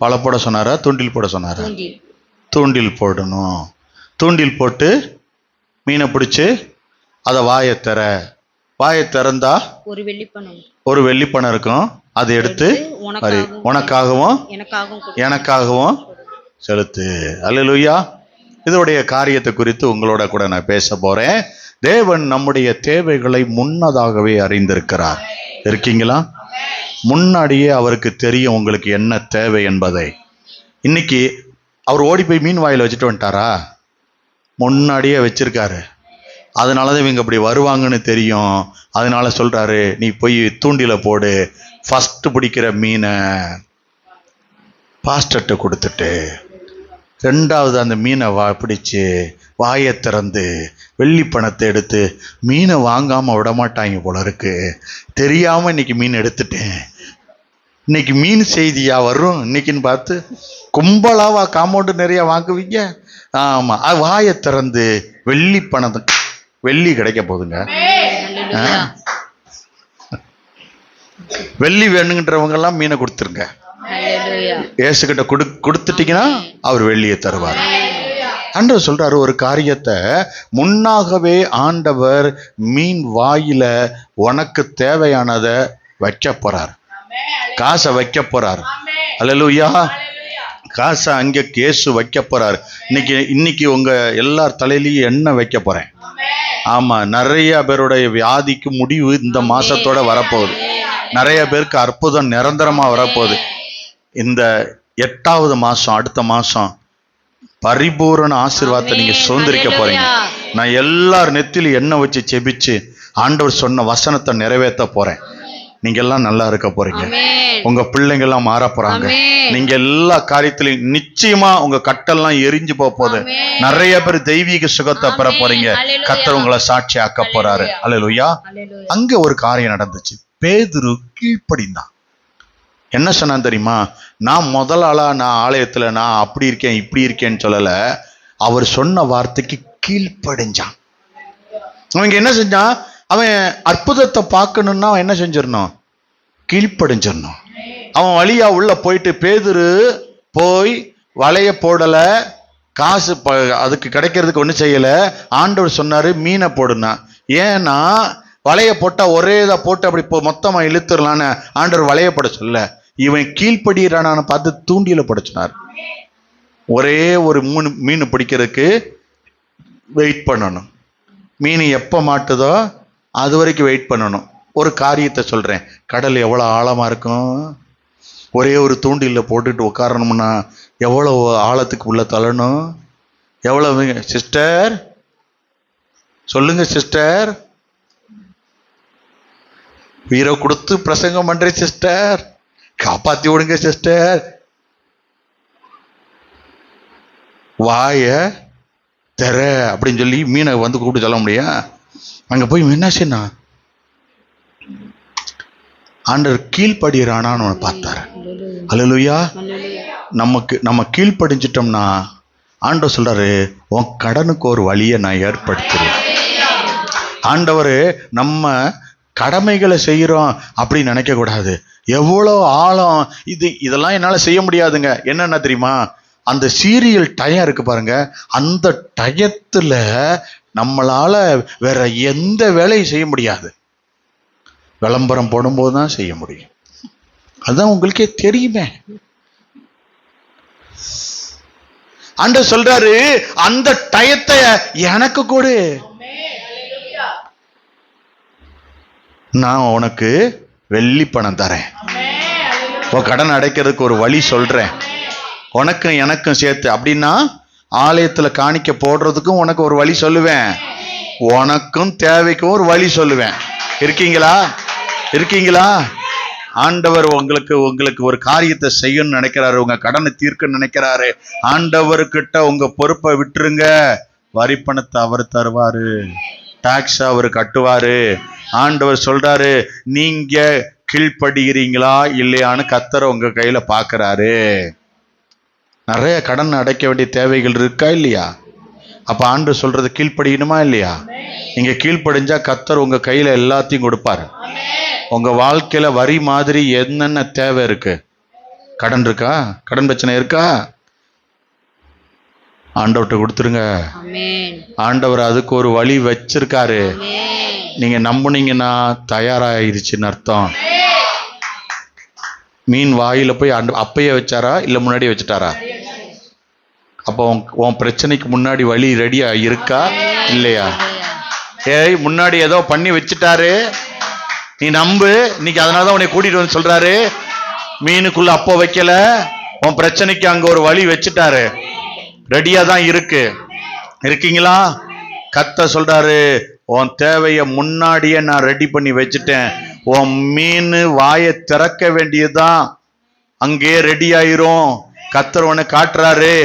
வலை போட சொன்னாரா, தூண்டில் போட சொன்னாரா? தூண்டில் போடணும். தூண்டில் போட்டு மீனை பிடிச்சு அதை வாயை திறந்தா ஒரு வெள்ளிப்பணம் இருக்கும். அதை எடுத்து உனக்காகவும் எனக்காகவும் செலுத்து. அல்லேலூயா. இதோடைய காரியத்தை குறித்து உங்களோட கூட நான் பேச போறேன். தேவன் நம்முடைய தேவைகளை முன்னதாகவே அறிந்திருக்கிறார். இருக்கீங்களா? முன்னாடியே அவருக்கு தெரியும் உங்களுக்கு என்ன தேவை என்பதை. இன்னைக்கு அவர் ஓடி போய் மீன் வாயில வச்சுட்டு வந்துட்டாரா? முன்னாடியே வச்சிருக்காரு. அதனாலதான் இவங்க அப்படி வருவாங்கன்னு தெரியும். அதனால சொல்றாரு, நீ போய் தூண்டில போடு, ஃபர்ஸ்ட் பிடிக்கிற மீனை பாஸ்டர்ட்ட கொடுத்துட்டு, ரெண்டாவது அந்த மீனை பிடிச்சு வாயை திறந்து வெள்ளி பணத்தை எடுத்து, மீனை வாங்காம விட மாட்டாங்க போல இருக்கு, தெரியாம இன்னைக்கு மீன் எடுத்துட்டேன், இன்னைக்கு மீன் செய்தியா வரும் இன்னைக்குன்னு பார்த்து கும்பலாவா காம்பவுண்டு நிறைய வாங்குவீங்க. ஆமா, வாயை திறந்து வெள்ளி பணத்தை, வெள்ளி கிடைக்க போகுதுங்க. வெள்ளி வேணுங்கன்றவங்க எல்லாம் மீனை கொடுத்துருங்க. ஏசுகிட்ட கொடுத்துட்டீங்கன்னா அவர் வெள்ளியை தருவார். ஆண்டவர் சொல்றாரு, ஒரு காரியத்தை முன்னாகவே ஆண்டவர் மீன் வாயில உனக்கு தேவையானதை வைக்க போறார், காசை வைக்க போறார். அல்லேலூயா. காசை அங்கே கேசு வைக்க போறார். இன்னைக்கு உங்க எல்லார் தலையிலையும் எண்ணெய் வைக்க போறேன். ஆமா, நிறைய பேருடைய வியாதிக்கு முடிவு இந்த மாசத்தோட வரப்போகுது. நிறைய பேருக்கு அற்புதம் நிரந்தரமா வரப்போகுது. இந்த 8வது மாசம், அடுத்த மாசம் பரிபூரண ஆசீர்வாதத்தை நீங்க சுதந்திரிக்க போறீங்க. நான் எல்லார் நெத்திலும் எண்ணெய் வச்சு செபிச்சு ஆண்டவர் சொன்ன வசனத்தை நிறைவேற்ற போறேன். நீங்க எல்லாம் நல்லா இருக்க போறீங்க. உங்க பிள்ளைங்க எல்லாம் மாற போறாங்க. நீங்க எல்லா காரியத்திலையும் நிச்சயமா உங்க கட்டெல்லாம் எரிஞ்சு போகுது. நிறைய பேர் தெய்வீக சுகத்தை பெற போறீங்க. கர்த்தர் உங்களை சாட்சி ஆக்க போறாரு. அல்லேலூயா. அங்க ஒரு காரியம் நடந்துச்சு. பேதுரு கீழ்ப்படிந்தான். என்ன சொன்னான் தெரியுமா? நான் முதல் ஆளா நான் ஆலயத்துல நான் அப்படி இருக்கேன் இப்படி இருக்கேன்னு சொல்லல. அவர் சொன்ன வார்த்தைக்கு கீழ்ப்படிஞ்சான். அவங்க என்ன செஞ்சான்? அவன் அற்புதத்தை பார்க்கணும்னா அவன் என்ன செஞ்சிடணும்? கீழ்ப்படிஞ்சிடணும். அவன் வழியா உள்ள போயிட்டு, பேதுரு போய் வலைய போடல, காசு அதுக்கு கிடைக்கிறதுக்கு ஒன்றும் செய்யல. ஆண்டவர் சொன்னாரு மீனை போடுனா. ஏன்னா வலைய போட்டா ஒரே இதை போட்டு அப்படி மொத்தமா இழுத்துடலான்னு ஆண்டவர் வலைய போட சொல்ல. இவன் கீழ்ப்படுகிறான்னு பார்த்து தூண்டில படைச்சினார். ஒரே ஒரு மீன் பிடிக்கிறதுக்கு வெயிட் பண்ணணும். மீன் எப்போ மாட்டுதோ அது வரைக்கும் வெயிட் பண்ணணும். ஒரு காரியத்தை சொல்றேன், கடல் எவ்வளோ ஆழமா இருக்கும். ஒரே ஒரு தூண்டில போட்டுட்டு உட்காரணும்னா எவ்வளோ ஆழத்துக்கு உள்ள தள்ளணும். எவ்வளவு சிஸ்டர் சொல்லுங்க சிஸ்டர், உயிரை கொடுத்து பிரசங்கம் பண்றேன் சிஸ்டர், காப்பாத்தி விடுங்க சிஸ்டர். வாய தெர அப்படின்னு சொல்லி மீனை வந்து கூப்பிட்டு சொல்ல முடியும்? அங்க போய் என்ன செய்யணும்? ஆண்டவர் கீழ்ப்படுகிறானான்னு பார்த்தாரு. அல்லேலூயா. நம்ம கீழ்ப்படிஞ்சிட்டோம்னா ஆண்டவர் சொல்றாரு, உன் கடனுக்கு ஒரு வழியை நான் ஏற்படுத்துறேன். ஆண்டவர் நம்ம கடமைகளை செய்யறோம் அப்படின்னு நினைக்க கூடாது. எவ்வளோ ஆழம் இதெல்லாம் என்னால செய்ய முடியாதுங்க. என்னென்ன தெரியுமா? அந்த சீரியல் டயம் இருக்கு பாருங்க, அந்த டயத்துல நம்மளால வேற எந்த வேலையும் செய்ய முடியாது. விளம்பரம் போடும்போது தான் செய்ய முடியும். அதுதான் உங்களுக்கே தெரியுமே. ஆண்டவர் சொல்றாரு, அந்த டயத்தை எனக்கு கொடு, நான் உனக்கு வெள்ளி பணம் தரேன், உன் கடன் அடைக்கிறதுக்கு ஒரு வழி சொல்றேன், உனக்கும் எனக்கும் சேர்த்து. அப்படின்னா ஆலயத்துல காணிக்க போடுறதுக்கும் உனக்கு ஒரு வழி சொல்லுவேன், உனக்கும் தேவைக்கும் ஒரு வழி சொல்லுவேன். இருக்கீங்களா? ஆண்டவர் உங்களுக்கு ஒரு காரியத்தை செய்யணும்னு நினைக்கிறாரு. உங்க கடனை தீர்க்க நினைக்கிறாரு. ஆண்டவர்கிட்ட உங்க பொறுப்பை விட்டுருங்க. வரி பணத்தை அவர் தருவாரு, டாக்ஸ் அவர் கட்டுவாரு. ஆண்டவர் சொல்றாரு, நீங்க கீழ்ப்படுகிறீங்களா இல்லையான்னு கர்த்தர் உங்க கையில பாக்குறாரு. நிறைய கடன் அடைக்க வேண்டிய தேவைகள் இருக்கா இல்லையா? அப்ப ஆண்டு சொல்றது கீழ்ப்படியணுமா இல்லையா? நீங்க கீழ்ப்படிஞ்சா கர்த்தர் உங்க கையில எல்லாத்தையும் கொடுப்பாரு. உங்க வாழ்க்கையில வரி மாதிரி என்னென்ன தேவை இருக்கு? கடன் இருக்கா? கடன் பிரச்சனை இருக்கா? ஆண்டவர்கிட்ட கொடுத்துருங்க. ஆண்டவர் அதுக்கு ஒரு வழி வச்சிருக்காரு. நீங்க நம்புனீங்கன்னா தயாராயிருச்சுன்னு அர்த்தம். மீன் வாயில போய் அப்பயே வச்சாரா இல்ல முன்னாடி வச்சுட்டாரா? அப்போ உன் பிரச்சனைக்கு முன்னாடி வழி ரெடியா இருக்கா இல்லையா? ஏய், முன்னாடி ஏதோ பண்ணி வச்சுட்டாரு, நீ நம்பு. இன்னைக்கு அதனாலதான் உன்னை கூட்டிட்டு வந்து சொல்றாரு, மீனுக்குள்ள அப்போ வைக்கல, உன் பிரச்சனைக்கு அங்க ஒரு வழி வச்சுட்டாரு. ரெடியா தான் இருக்கீங்களா? கர்த்தர் சொல்றாரு, உன் தேவைய முன்னாடியே நான் ரெடி பண்ணி வச்சுட்டேன். உன் மீன் வாயை திறக்க வேண்டியதுதான், அங்கே ரெடி ஆயிரும். கர்த்தர் உன்னை காட்டுறாரு,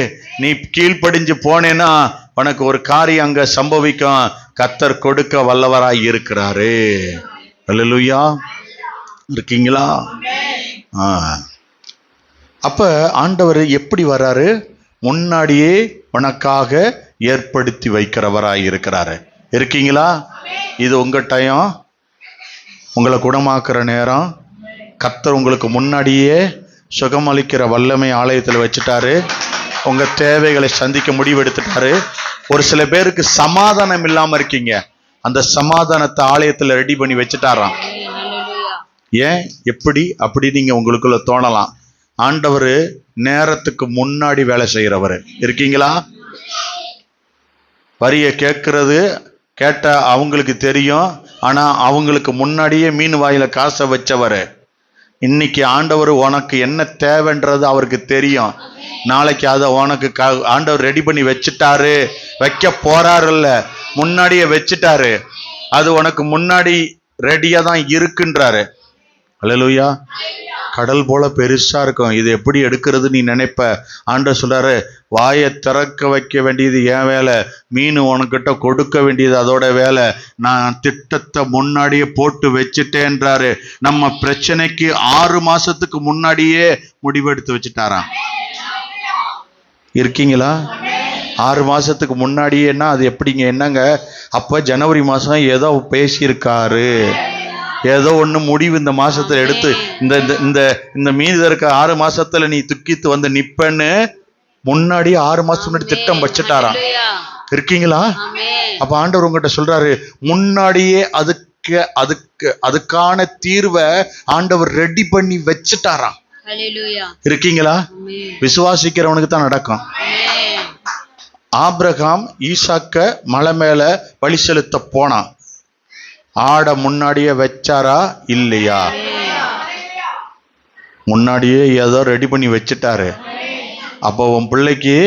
நீ கீழ்ப்படிஞ்சு போனேன்னா உனக்கு ஒரு காரியம் அங்க சம்பவிக்கும். கர்த்தர் கொடுக்க வல்லவராய் இருக்கிறாரு. அல்லேலூயா. இருக்கீங்களா? அப்ப ஆண்டவர் எப்படி வர்றாரு? முன்னாடியே உனக்காக ஏற்படுத்தி வைக்கிறவராய் இருக்கிறாரு. இருக்கீங்களா? இது உங்க டைம், உங்களை குணமாக்குற நேரம். கர்த்தர் உங்களுக்கு முன்னாடியே சுகமளிக்கிற வல்லமை ஆலயத்தில் வச்சுட்டாரு. உங்க தேவைகளை சந்திக்க முடிவெடுத்துட்டாரு. ஒரு சில பேருக்கு சமாதானம் இல்லாம இருக்கீங்க, அந்த சமாதானத்தை ஆலயத்தில் ரெடி பண்ணி வச்சுட்டாராம். ஏன் எப்படி அப்படி நீங்க உங்களுக்குள்ள தோணலாம். ஆண்டவர் நேரத்துக்கு முன்னாடி வேலை செய்யறவர். இருக்கீங்களா? வரிய கேட்ட அவங்களுக்கு தெரியும், ஆனா அவங்களுக்கு முன்னாடியே மீன் வாயில காசை வச்சவர். இன்னைக்கு ஆண்டவர் உனக்கு என்ன தேவைன்றது அவருக்கு தெரியும். நாளைக்கு அதை உனக்கு ஆண்டவர் ரெடி பண்ணி வச்சுட்டாரு. வைக்க போறாருல்ல, முன்னாடியே வச்சுட்டாரு. அது உனக்கு முன்னாடி ரெடியா தான் இருக்குன்றாரு. அல்லேலூயா. கடல் போல பெருசா இருக்கும், இது எப்படி எடுக்கிறது நீ நினைப்ப. ஆண்டவர் சொல்றாரு, வாயை திறக்க வைக்க வேண்டியது என் வேலை, மீன் உனக்கிட்ட கொடுக்க வேண்டியது அதோட வேலை. நான் திட்டத்தை முன்னாடியே போட்டு வச்சுட்டேன்றாரு. நம்ம பிரச்சனைக்கு 6 மாசத்துக்கு முன்னாடியே முடிவெடுத்து வச்சுட்டாராம். இருக்கீங்களா? 6 மாசத்துக்கு முன்னாடியேன்னா அது எப்படிங்க? என்னங்க, அப்ப ஜனவரி மாசம் ஏதோ பேசியிருக்காரு, ஏதோ ஒண்ணு முடிவு இந்த மாசத்துல எடுத்து இந்த மீதி இருக்க 6 மாசத்துல நீ துக்கித்து வந்து நிப்பன்னு முன்னாடி 6 மாசத்துக்கு முன்னாடி திட்டம் வச்சுட்டாராம். இருக்கீங்களா? அப்ப ஆண்டவர் உங்ககிட்ட சொல்றாரு, முன்னாடியே அதுக்கான தீர்வை ஆண்டவர் ரெடி பண்ணி வச்சுட்டாராம். இருக்கீங்களா? விசுவாசிக்கிறவனுக்கு தான் நடக்கும். ஆபிரகாம் ஈசாக்க மலை மேல வழி செலுத்த போனான். ஆட முன்னாடியே வச்சாரா இல்லையா? முன்னாடியே ஏதோ ரெடி பண்ணி வச்சுட்டாரு. அப்போ உன் பிள்ளைக்கு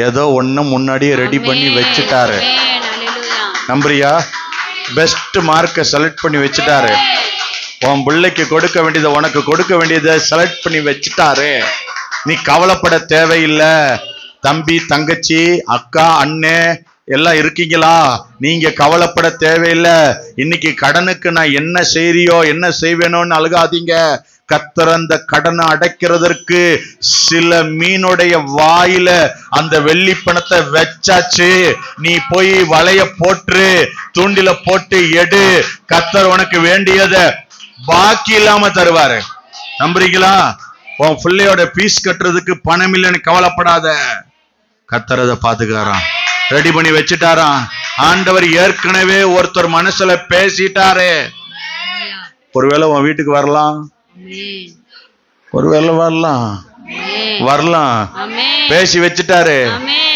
ஏதோ ஒண்ணு முன்னாடியே ரெடி பண்ணி வச்சுட்டாரு. நம்புறியா? பெஸ்ட் மார்க்கை செலக்ட் பண்ணி வச்சுட்டாரு. உன் பிள்ளைக்கு கொடுக்க வேண்டியதை உனக்கு கொடுக்க வேண்டியதை செலக்ட் பண்ணி வச்சுட்டாரு. நீ கவலைப்பட தேவையில்லை. தம்பி, தங்கச்சி, அக்கா, அண்ணே எல்லாம் இருக்கீங்களா? நீங்க கவலைப்பட தேவையில்லை. இன்னைக்கு கடனுக்கு நான் என்ன செய்வேனோன்னு அழுகாதீங்க. கர்த்தர் அந்த கடனை அடைக்கிறதற்கு சில மீனுடைய வாயில அந்த வெள்ளி பணத்தை வச்சாச்சு. நீ போய் வலைய போட்டு தூண்டில போட்டு எடு. கர்த்தர் உனக்கு வேண்டியதை பாக்கி இல்லாம தருவாரு. நம்புறீங்களா? உன் பிள்ளையோட பீஸ் கட்டுறதுக்கு பணம் இல்லைன்னு கவலைப்படாத. கர்த்தர் அதை பாத்துக்காராம், ரெடி பண்ணி வச்சுட்டாராம். ஆண்டவர் ஏற்கனவே ஒருத்தர் மனசுல பேசிட்டாரு. ஒருவேளை உன் வீட்டுக்கு வரலாம், ஒருவேளை வரலாம், பேசி வச்சுட்டாரு,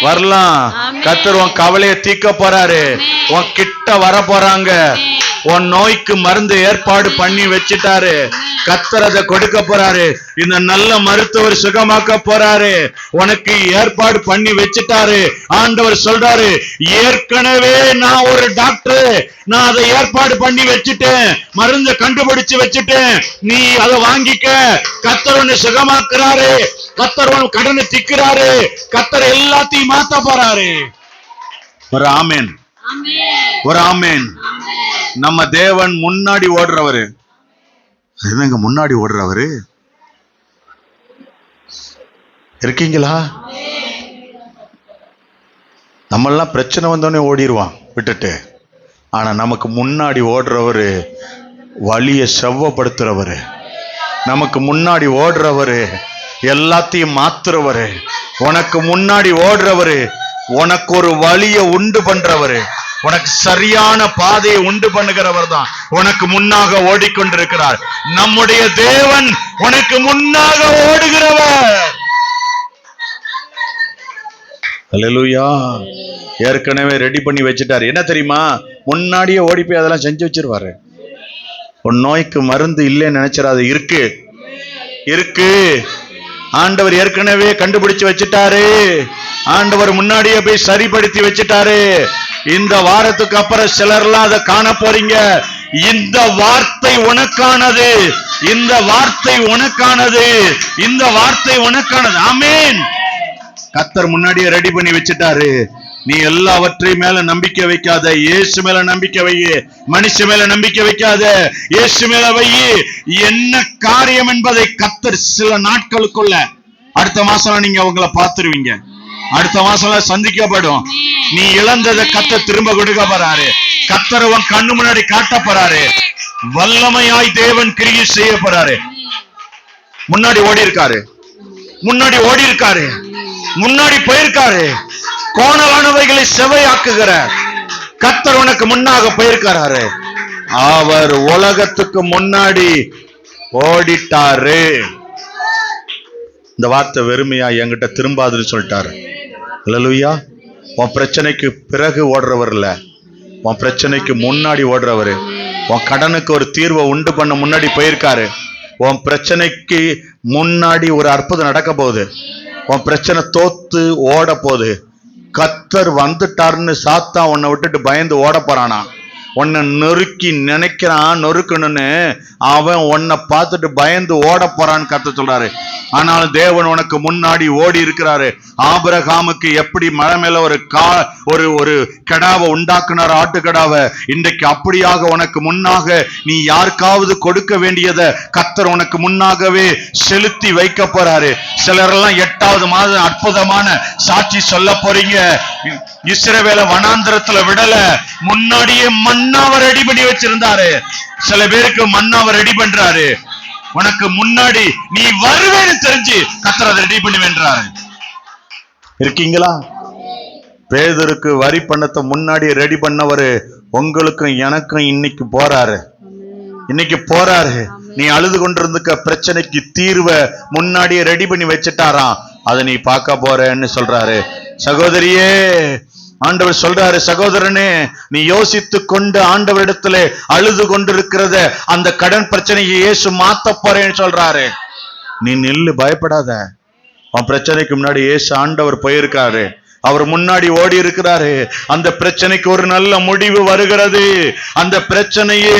வரலாம். கர்த்தர் உன் கவலையை தீர்க்க போறாரு. உன் கிட்ட வர போறாங்க. உன் நோய்க்கு மருந்து ஏற்பாடு பண்ணி வச்சுட்டாரு. கர்த்தர் அதை கொடுக்க போறாரு. இந்த நல்ல மருத்துவர் சுகமாக்க போறாரு. உனக்கு ஏற்பாடு பண்ணி வச்சுட்டாரு. ஆண்டவர் சொல்றாரு, ஏற்கனவே நான் ஒரு டாக்டர், நான் அதை ஏற்பாடு பண்ணி வச்சுட்டேன், மருந்தை கண்டுபிடிச்சு வச்சுட்டேன், நீ அதை வாங்கிக்க. கர்த்தர் உன்னை சுகமாக்குறாரு. கர்த்தர் உன் கடனை திக்கிறாரு. கர்த்தர் எல்லாத்தையும் மாத்த போறாரு. ஒரு ஆமேன், ஒரு ஆமேன். நம்ம தேவன் முன்னாடி ஓடுறவரு. என்னங்க முன்னாடி ஓடுறவரு இருக்கீங்களா? நம்மெல்லாம் பிரச்சனை வந்தோடனே ஓடிடுவான் விட்டுட்டு. ஆனா நமக்கு முன்னாடி ஓடுறவரு வழியை செவ்வப்படுத்துறவரு, நமக்கு முன்னாடி ஓடுறவரு எல்லாத்தையும் மாத்துறவரு, உனக்கு முன்னாடி ஓடுறவரு உனக்கு ஒரு வழியை உண்டு பண்றவரு, உனக்கு சரியான பாதையை உண்டு பண்ணுகிறவர் தான் உனக்கு முன்னாக ஓடிக்கொண்டிருக்கிறார். நம்முடைய தேவன் உனக்கு முன்னாக ஓடுகிறவர். அல்லேலூயா. ஏற்கனவே ரெடி பண்ணி வச்சுட்டாரு. என்ன தெரியுமா? முன்னாடியே ஓடி போய் அதெல்லாம் செஞ்சு வச்சிருவாரு. உன் நோய்க்கு மருந்து இல்லைன்னு நினைச்சிடாது, இருக்கு இருக்கு. ஆண்டவர் ஏற்கனவே கண்டுபிடிச்சு வச்சுட்டாரு. ஆண்டவர் முன்னாடியே போய் சரிப்படுத்தி வச்சுட்டாரு. இந்த வாரத்துக்கு அப்புறம் சிலர்லாம் அதை காண போறீங்க. இந்த வார்த்தை உனக்கானது, இந்த வார்த்தை உனக்கானது, இந்த வார்த்தை உனக்கானது. ஆமென். கர்த்தர் முன்னாடியே ரெடி பண்ணி வச்சுட்டாரு. நீ எல்லாவற்றையும் மேல நம்பிக்கை வைக்காத, இயேசு மேல நம்பிக்கை வை. மனுஷ மேல நம்பிக்கை வைக்காத, இயேசு மேல வை. என்ன காரியம் என்பதை கர்த்தர் சில நாட்களுக்குள்ள, அடுத்த மாசம் நீங்க உங்களை பார்த்துருவீங்க. அடுத்த மாசம் சந்திக்கப்படும். நீ இழந்ததை கர்த்தர் திரும்ப கொடுக்க போறாரு. கர்த்தர் உன் கண்ணு முன்னாடி காட்ட போறாரு. வல்லமையாய் தேவன் கிரியை செய்ய போறாரு. முன்னாடி ஓடி இருக்காரு, முன்னாடி ஓடி இருக்காரு, முன்னாடி போயிருக்காரு. கோணலானவைகளை செவையாக்குகிற கர்த்தர் உனக்கு முன்னாக போயிருக்கிறாரு. அவர் உலகத்துக்கு முன்னாடி ஓடிட்டாரு. இந்த வார்த்தை வெறுமையா என்கிட்ட திரும்பாதுன்னு சொல்லிட்டாரு. அல்லேலூயா. உன் பிரச்சனைக்கு பிறகு ஓடுறவர் இல்ல, உன் பிரச்சனைக்கு முன்னாடி ஓடுறவரு. உன் கடனுக்கு ஒரு தீர்வை உண்டு பண்ண முன்னாடி போயிருக்காரு. உன் பிரச்சனைக்கு முன்னாடி ஒரு அற்புதம் நடக்க போகுது. உன் பிரச்சனை தோத்து ஓட போகுது. கர்த்தர் வந்துட்டாருன்னு சாத்தான் உன்னை விட்டுட்டு பயந்து ஓட போறானா? உன்னை நொறுக்கி நினைக்கிறான் நொறுக்கணும்னு, அவன் உன்னை பார்த்துட்டு பயந்து ஓட போறான்னு கர்த்தர் சொல்றாரு. ஆனால் தேவன் உனக்கு முன்னாடி ஓடி இருக்கிறாரு. ஆபிரகாமுக்கு எப்படி மலை மேல ஒரு கடாவை உண்டாக்குனார், ஆட்டுக்கடாவை, இன்றைக்கு அப்படியாக உனக்கு முன்னாக நீ யாருக்காவது கொடுக்க வேண்டியதை கர்த்தர் உனக்கு முன்னாகவே செலுத்தி வைக்க போறாரு. சிலரெல்லாம் 8வது மாதம் அற்புதமான சாட்சி சொல்ல போறீங்க. இஸ்ரவேல வனாந்திரத்துல விடல, முன்னாடியே மன்னாவை ரெடி பண்ணி வச்சிருந்தாரு. சில பேருக்கு மன்னாவை ரெடி பண்றாரு. உனக்கு முன்னாடி நீ வருவேன்னு தெரிஞ்சு கர்த்தர் அதை ரெடி பண்ணி வென்றாரு. இருக்கீங்களா? பேதுருக்கு வரி பணத்தை முன்னாடி ரெடி பண்ணவரு உங்களுக்கும் எனக்கும் இன்னைக்கு போறாரு. இன்னைக்கு போறாரு. நீ அழுது கொண்டிருந்துக்க பிரச்சனைக்கு தீர்வை முன்னாடியே ரெடி பண்ணி வச்சுட்டாராம். அதை நீ பார்க்க போறேன்னு சொல்றாரு. சகோதரியே, ஆண்டவர் சொல்றாரு, சகோதரனே, நீ யோசித்து கொண்டு ஆண்டவரிடத்துல அழுது கொண்டிருக்கிறத அந்த கடன் பிரச்சனையை இயேசு மாத்த போறேன்னு சொல்றாரு. நீ நில்லு, பயப்படாத. உன் பிரச்சனைக்கு முன்னாடி இயேசு ஆண்டவர் போயிருக்காரு. அவர் முன்னாடி ஓடி இருக்கிறாரு. அந்த பிரச்சனைக்கு ஒரு நல்ல முடிவு வருகிறது. அந்த பிரச்சனையை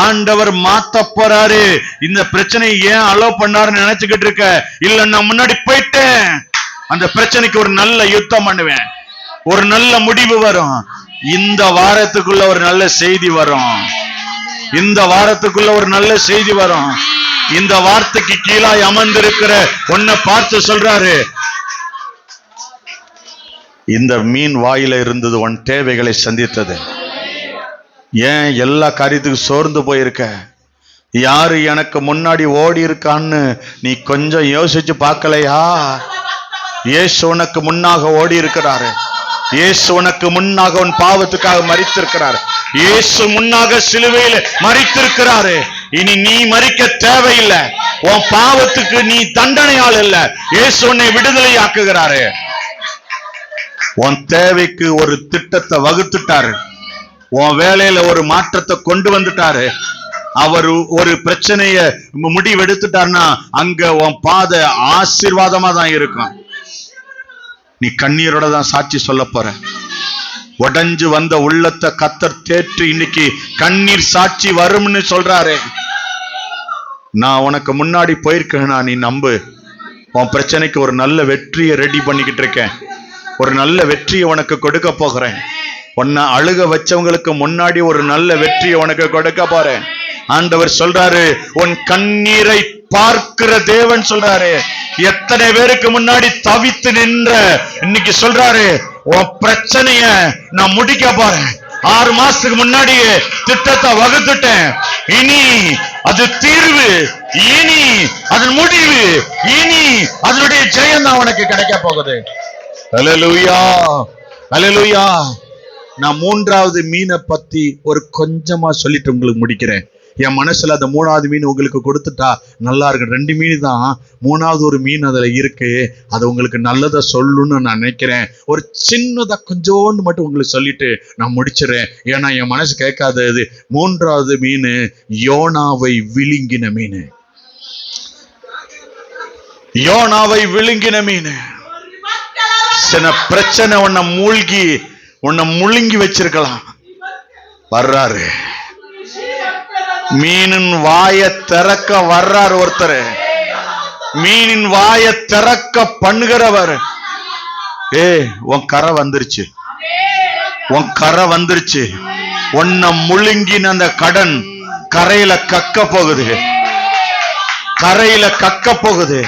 ஆண்டவர் மாத்த போறாரு. இந்த பிரச்சனையை ஏன் அலோவ் பண்ணாருன்னு நினைச்சுக்கிட்டு இருக்க? இல்ல, நான் முன்னாடி போயிட்டேன். அந்த பிரச்சனைக்கு ஒரு நல்ல யுத்தம் பண்ணுவேன். ஒரு நல்ல முடிவு வரும். இந்த வாரத்துக்குள்ள ஒரு நல்ல செய்தி வரும். இந்த வாரத்துக்குள்ள ஒரு நல்ல செய்தி வரும். இந்த வார்த்தைக்கு கீழாய் அமர்ந்திருக்கிற உன்னை பார்த்து சொல்றாரு, இந்த மீன் வாயில இருந்தது உன் தேவைகளை சந்தித்தது. ஏன் எல்லா காரியத்துக்கும் சோர்ந்து போயிருக்க? யாரு எனக்கு முன்னாடி ஓடி இருக்கான்னு நீ கொஞ்சம் யோசிச்சு பார்க்கலையா? இயேசு உனக்கு முன்னாக ஓடி இருக்கிறாரு. இயேசு உனக்கு முன்னாக உன் பாவத்துக்காக மரித்திருக்கிறார். இயேசு முன்னாக சிலுவையில் மரித்திருக்கிறாரு. இனி நீ மரிக்க தேவையில்லை. உன் பாவத்துக்கு நீ தண்டனையால் இல்ல, இயேசு உன்னை விடுதலை ஆக்குகிறாரு. உன் தேவைக்கு ஒரு திட்டத்தை வகுத்துட்டாரு. உன் வேலையில ஒரு மாற்றத்தை கொண்டு வந்துட்டாரு. அவர் ஒரு பிரச்சனைய முடிவெடுத்துட்டாருன்னா அங்க உன் பாதை ஆசீர்வாதமா தான் இருக்கும். நீ கண்ணீரோட தான் சாட்சி சொல்ல போற. உடைஞ்சு வந்த உள்ளத்தை கர்த்தர் தேற்றி இன்னைக்கு கண்ணீர் சாட்சி வரும்னு சொல்றாரு. நான் உனக்கு முன்னாடி போயிருக்கேன்னா நீ நம்பு. உன் பிரச்சனைக்கு ஒரு நல்ல வெற்றியை ரெடி பண்ணிக்கிட்டு இருக்கேன். ஒரு நல்ல வெற்றியை உனக்கு கொடுக்க போகிறேன். உன்னை அழுக வச்சவங்களுக்கு முன்னாடி ஒரு நல்ல வெற்றியை உனக்கு கொடுக்க போறேன். ஆண்டவர் சொல்றாரு, உன் கண்ணீரை பார்க்கிற தேவன் சொல்றாரு. எத்தனை பேருக்கு முன்னாடி தவித்து நின்ற இன்னைக்கு சொல்றாரு, உன் பிரச்சனைய நான் முடிக்க போறேன். 6 மாசத்துக்கு முன்னாடியே திட்டத்தை வகுத்துட்டேன். இனி அது தீர்வு, இனி அதன் முடிவு, இனி அதனுடைய ஜெயம் தான் உனக்கு கிடைக்க போகுது. அல்லேலூயா, அல்லேலூயா. நான் 3வது மீனை பத்தி ஒரு கொஞ்சமா சொல்லிட்டு உங்களுக்கு முடிக்கிறேன். என் மனசுல அந்த 3வது மீன் உங்களுக்கு கொடுத்துட்டா நல்லா இருக்கு. 2 மீன் தான், 3வது ஒரு மீன் அதுல இருக்கு. அது உங்களுக்கு நல்லதை சொல்லுன்னு நான் நினைக்கிறேன். ஒரு சின்னதா கொஞ்சோண்டு மட்டும் உங்களுக்கு சொல்லிட்டு நான் முடிச்சிடறேன். ஏன்னா என் மனசு கேட்காதது. 3வது மீன் யோனாவை விழுங்கின மீன். யோனாவை விழுங்கின மீன். சில பிரச்சனை உன்னை முழுங்கி வச்சிருக்கலாம். வர்றாரு, மீனின் வாயை திறக்க வர்றார் ஒருத்தர். மீனின் வாயை திறக்க பண்ணுகிறவர். உன் கரை வந்துருச்சு, உன் கரை வந்துருச்சு. உன்னை முழுங்கின அந்த கடன் கரையில கக்க போகுது, கரையில கக்க போகுது.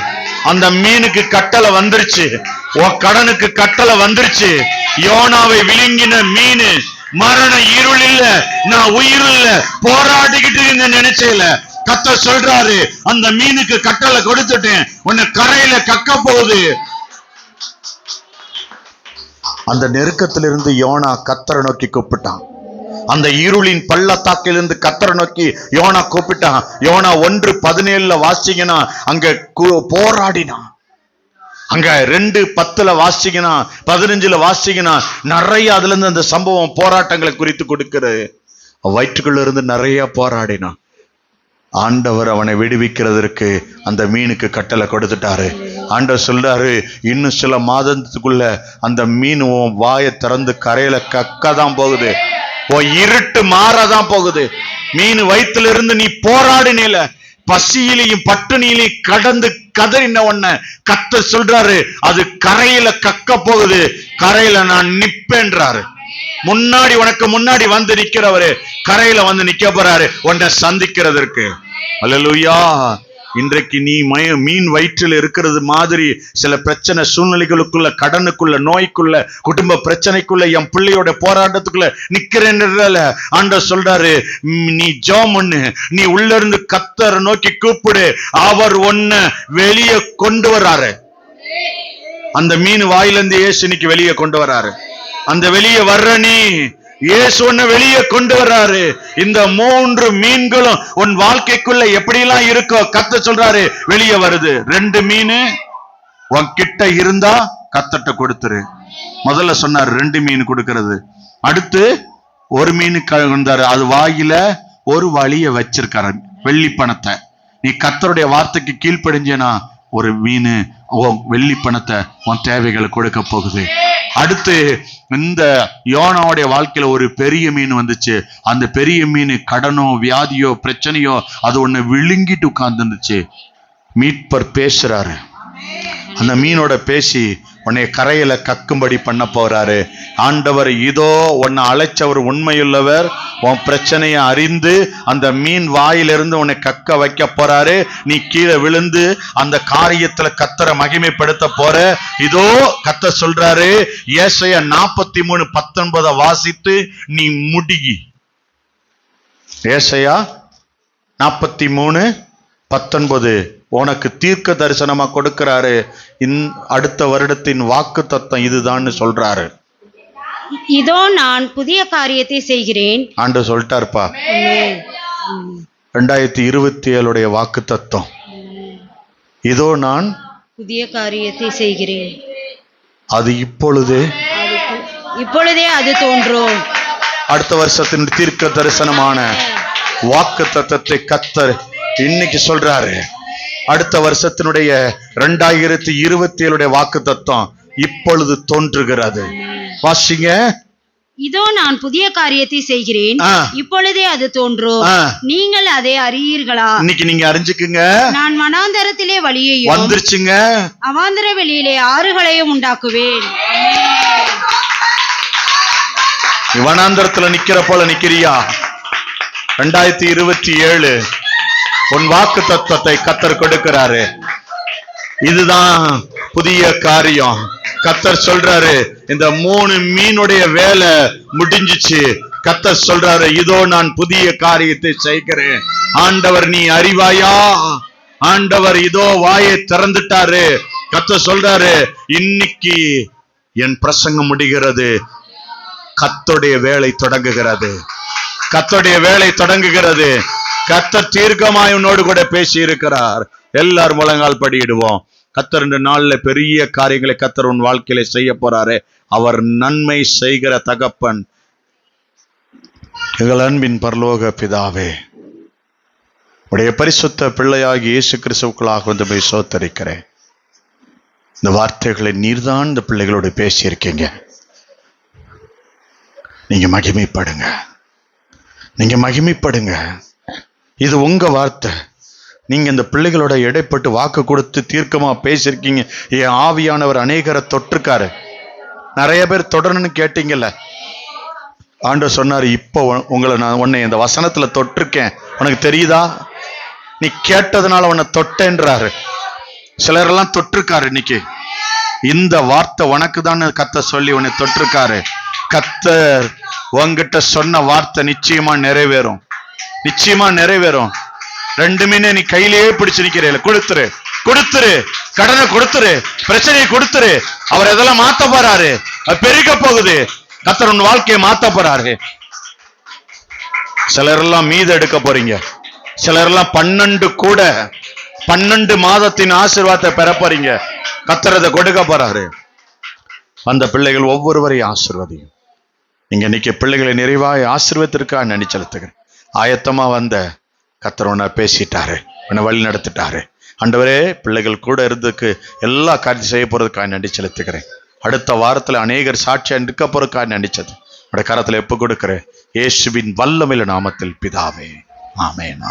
அந்த மீனுக்கு கட்டளை வந்துருச்சு, உன் கடனுக்கு கட்டளை வந்துருச்சு. யோனாவை விழுங்கின மீன் மரண இருள் இல்ல, நான் உயிர் இல்ல, போராடிக்கிட்டு இருந்த நினைச்சேல கர்த்தர் சொல்றாரு, அந்த மீனுக்கு கட்டளை கொடுத்துட்டேன், உன்னை கரையில கக்க போகுது. அந்த நெருக்கத்திலிருந்து யோனா கர்த்தரை நோக்கி கூப்பிட்டான். அந்த இருளின் பள்ளத்தாக்கிலிருந்து கர்த்தரை நோக்கி யோனா கூப்பிட்டான். யோனா 1:17 வாசிங்கன்னா அங்க போராடினான். அங்க 2:10 வாசிங்கன்னா 15 வாசிங்கன்னா நிறைய அதுல இருந்து அந்த சம்பவம் போராட்டங்களை குறித்து கொடுக்கிறது. வயிற்றுக்குள்ள இருந்து நிறைய போராடினான். ஆண்டவர் அவனை விடுவிக்கிறதற்கு அந்த மீனுக்கு கட்டளை கொடுத்துட்டாரு. ஆண்டவர் சொல்றாரு, இன்னும் சில மாதத்துக்குள்ள அந்த மீன் வாயை திறந்து கரையில கக்கதான் போகுது, இருட்டு மாறதான் போகுது. மீன் வயிற்றுல இருந்து நீ போராடினில, பசியிலையும் பட்டினியிலையும் கடந்து கதறின உன்ன கர்த்தர் சொல்றாரு, அது கரையில கக்க போகுது, கரையில நான் நிப்பேன்றாரு. முன்னாடி உனக்கு முன்னாடி வந்து நிக்கிறவரு கரையில வந்து நிக்க போறாரு உன்னை சந்திக்கிறதற்கு. அல்லேலூயா. இன்றைக்கு நீ மீன் வயிற்றில் இருக்கிறது மாதிரி சில பிரச்சனை சூழ்நிலைகளுக்குள்ள, கடனுக்குள்ள, நோய்க்குள்ள, குடும்ப பிரச்சனைக்குள்ள, என் பிள்ளையோட போராட்டத்துக்குள்ள நிக்கிறேன். ஆண்டவர் சொல்றாரு, நீ ஜெபம் பண்ணு, நீ உள்ள இருந்து கர்த்தரை நோக்கி கூப்பிடு, அவர் உன்னை வெளியே கொண்டு வராரு. அந்த மீன் வாயிலிருந்து இயேசு இன்னைக்கு வெளியே கொண்டு வராரு. அந்த வெளியே வர்ற நீ இயேசு உன்னை வெளியே கொண்டு வர்றாரு. இந்த 3 மீன்களும் உன் வாழ்க்கைக்குள்ள எப்படிலாம் இருக்கோ கர்த்தர் சொல்றாரு வெளியே வருது. 2 மீன் உன் கிட்ட இருந்தா கர்த்தர்ட்ட கொடுத்துரு. முதல்ல சொன்னார் 2 மீன் கொடுக்கிறது. அடுத்து 1 மீன் வந்தாரு, அது வாயில ஒரு வழிய வச்சிருக்காரு, வெள்ளி பணத்தை. நீ கர்த்தருடைய வார்த்தைக்கு கீழ்ப்படிஞ்சேனா 1 மீன் உன் வெள்ளி பணத்தை உன் தேவைகளை கொடுக்க போகுது. அடுத்து இந்த யோனாவுடைய வாழ்க்கையில ஒரு பெரிய மீன் வந்துச்சு. அந்த பெரிய மீன் கடனோ வியாதியோ பிரச்சனையோ அது ஒண்ணு விழுங்கிட்டு உட்கார்ந்து இருந்துச்சு. மீட்பர் பேசுறாரு, அந்த மீனோட பேசி உன்னை கரையில கக்கும்படி பண்ண போறாரு. ஆண்டவர் இதோ உன்னை அழைச்சவர் உண்மையுள்ளவர், உன் பிரச்சனையை அறிந்து அந்த மீன் வாயிலிருந்து உன்னை கக்க வைக்க போறாரு. நீ கீழே விழுந்து அந்த காரியத்துல கர்த்தரை மகிமைப்படுத்த போற. இதோ கர்த்தர் சொல்றாரு, ஏசாயா 43:19 வாசித்து நீ முடி. ஏசாயா 43:19 உனக்கு தீர்க்க தரிசனமா கொடுக்கிறாரு. அடுத்த வருடத்தின் வாக்கு தத்தம் இதுதான் சொல்றாரு. இதோ நான் புதிய காரியத்தை செய்கிறேன். ஆண்டவர் சொல்லிட்டாருப்பா. 2027 வாக்கு தத்தம். இதோ நான் புதிய காரியத்தை செய்கிறேன், அது இப்பொழுதே அது தோன்றும். அடுத்த வருஷத்தின் தீர்க்க தரிசனமான வாக்கு தத்தத்தை கர்த்தர் இன்னைக்கு சொல்றாரு. அடுத்த வருஷத்தினுடைய 2027 வாக்கு தத்தம் இப்பொழுது தோன்றுகிறது. வாசிங்க. இதோ நான் புதிய காரியத்தை செய்கிறேன், இப்பொழுதே அது தோன்றும், நீங்கள் அதை அறியீர்களா? இன்னைக்கு நீங்க அறிஞ்சுக்குங்க. நான் வனாந்தரத்திலே வழியையும் வந்துருச்சுங்க, அவாந்தர வெளியிலே ஆறுகளையும் உண்டாக்குவேன். வனாந்தரத்துல நிக்கிற போல நிக்கிறியா? 2027 உன் வாக்கு தத்துவத்தை கர்த்தர் கொடுக்கிறாரு. இதுதான் புதிய காரியம். கர்த்தர் சொல்றாரு, இந்த 3 மீனுடைய வேலை முடிஞ்சிச்சு. கர்த்தர் சொல்றாரு, இதோ நான் புதிய காரியத்தை செய்கிறேன். ஆண்டவர் நீ அறிவாயா? ஆண்டவர் இதோ வாயை திறந்துட்டாரு. கர்த்தர் சொல்றாரு, இன்னைக்கு என் பிரசங்கம் முடிகிறது, கர்த்தருடைய வேலை தொடங்குகிறது. கர்த்தருடைய வேலை தொடங்குகிறது. கர்த்தர் தீர்க்கமாய் உன்னோடு கூட பேசி இருக்கிறார். எல்லாரும் முழங்கால் படியிடுவோம். கர்த்தர் இந்த நாள்ல பெரிய காரியங்களை கர்த்தர் உன் வாழ்க்கையில செய்ய போறாரு. அவர் நன்மை செய்கிற தகப்பன். எங்கள் அன்பின் பரலோக பிதாவே, உடைய பரிசுத்த பிள்ளையாகி இயேசு கிறிஸ்துவுக்குள்ளாக வந்து போய் சோத்தரிக்கிறேன். இந்த வார்த்தைகளை நீர்தான் இந்த பிள்ளைகளோடு பேசியிருக்கீங்க. நீங்க மகிமைப்படுங்க, நீங்க மகிமைப்படுங்க. இது உங்க வார்த்தை. நீங்க இந்த பிள்ளைகளோட இடைப்பட்டு வாக்கு கொடுத்து தீர்க்கமா பேசியிருக்கீங்க. என் ஆவியானவர் அநேகரை தொற்றுக்காரு. நிறைய பேர் தொடரணும்னு கேட்டீங்கல்ல. ஆண்டவர் சொன்னாரு, இப்போ உங்களை நான் உன்னை இந்த வசனத்துல தொட்டிருக்கேன், உனக்கு தெரியுதா? நீ கேட்டதுனால உன்னை தொட்டேன்றாரு. சிலரெல்லாம் தொட்டிருக்காரு. இன்னைக்கு இந்த வார்த்தை உனக்கு தான் கர்த்தர் சொல்லி உன்னை தொட்டிருக்காரு. கர்த்தர் உன்கிட்ட சொன்ன வார்த்தை நிச்சயமா நிறைவேறும், நிச்சயமா நிறைவேறும். 2 மீனை நீ கையிலேயே பிடிச்சு நிக்கிறீல, கொடுத்துரு, கொடுத்துரு, கடனை கொடுத்துரு, பிரச்சனையை கொடுத்துரு. அவர் எதெல்லாம் மாத்த போறாரு, அது பெருக போகுது. கர்த்தர் உன் வாழ்க்கையை மாத்த போறாரு. சிலரெல்லாம் மீது எடுக்க போறீங்க. சிலரெல்லாம் 12 மாதத்தின் ஆசீர்வாதத்தை பெற போறீங்க. கர்த்தர் அதை கொடுக்க போறாரு. அந்த பிள்ளைகள் ஒவ்வொருவரையும் ஆசீர்வதியும். நீங்க இன்னைக்கு பிள்ளைகளை நிறைவாய் ஆசீர்வத்திற்காக நன்றி செலுத்துகிறேன். ஆயத்தமா வந்த கர்த்தர் உன்னை பேசிட்டாரு, உன்னை வழி நடத்திட்டாரு. ஆண்டவரே, பிள்ளைகள் கூட இருந்ததுக்கு எல்லா காரியம் செய்ய போறதுக்காக நன்றி செலுத்துகிறேன். அடுத்த வாரத்துல அநேகர் சாட்சியா இருக்க போறதுக்காக நடிச்சது உடைய கரத்துல எப்ப கொடுக்கிறேன். இயேசுவின் வல்லமையுள்ள நாமத்தில் பிதாவே, ஆமென்.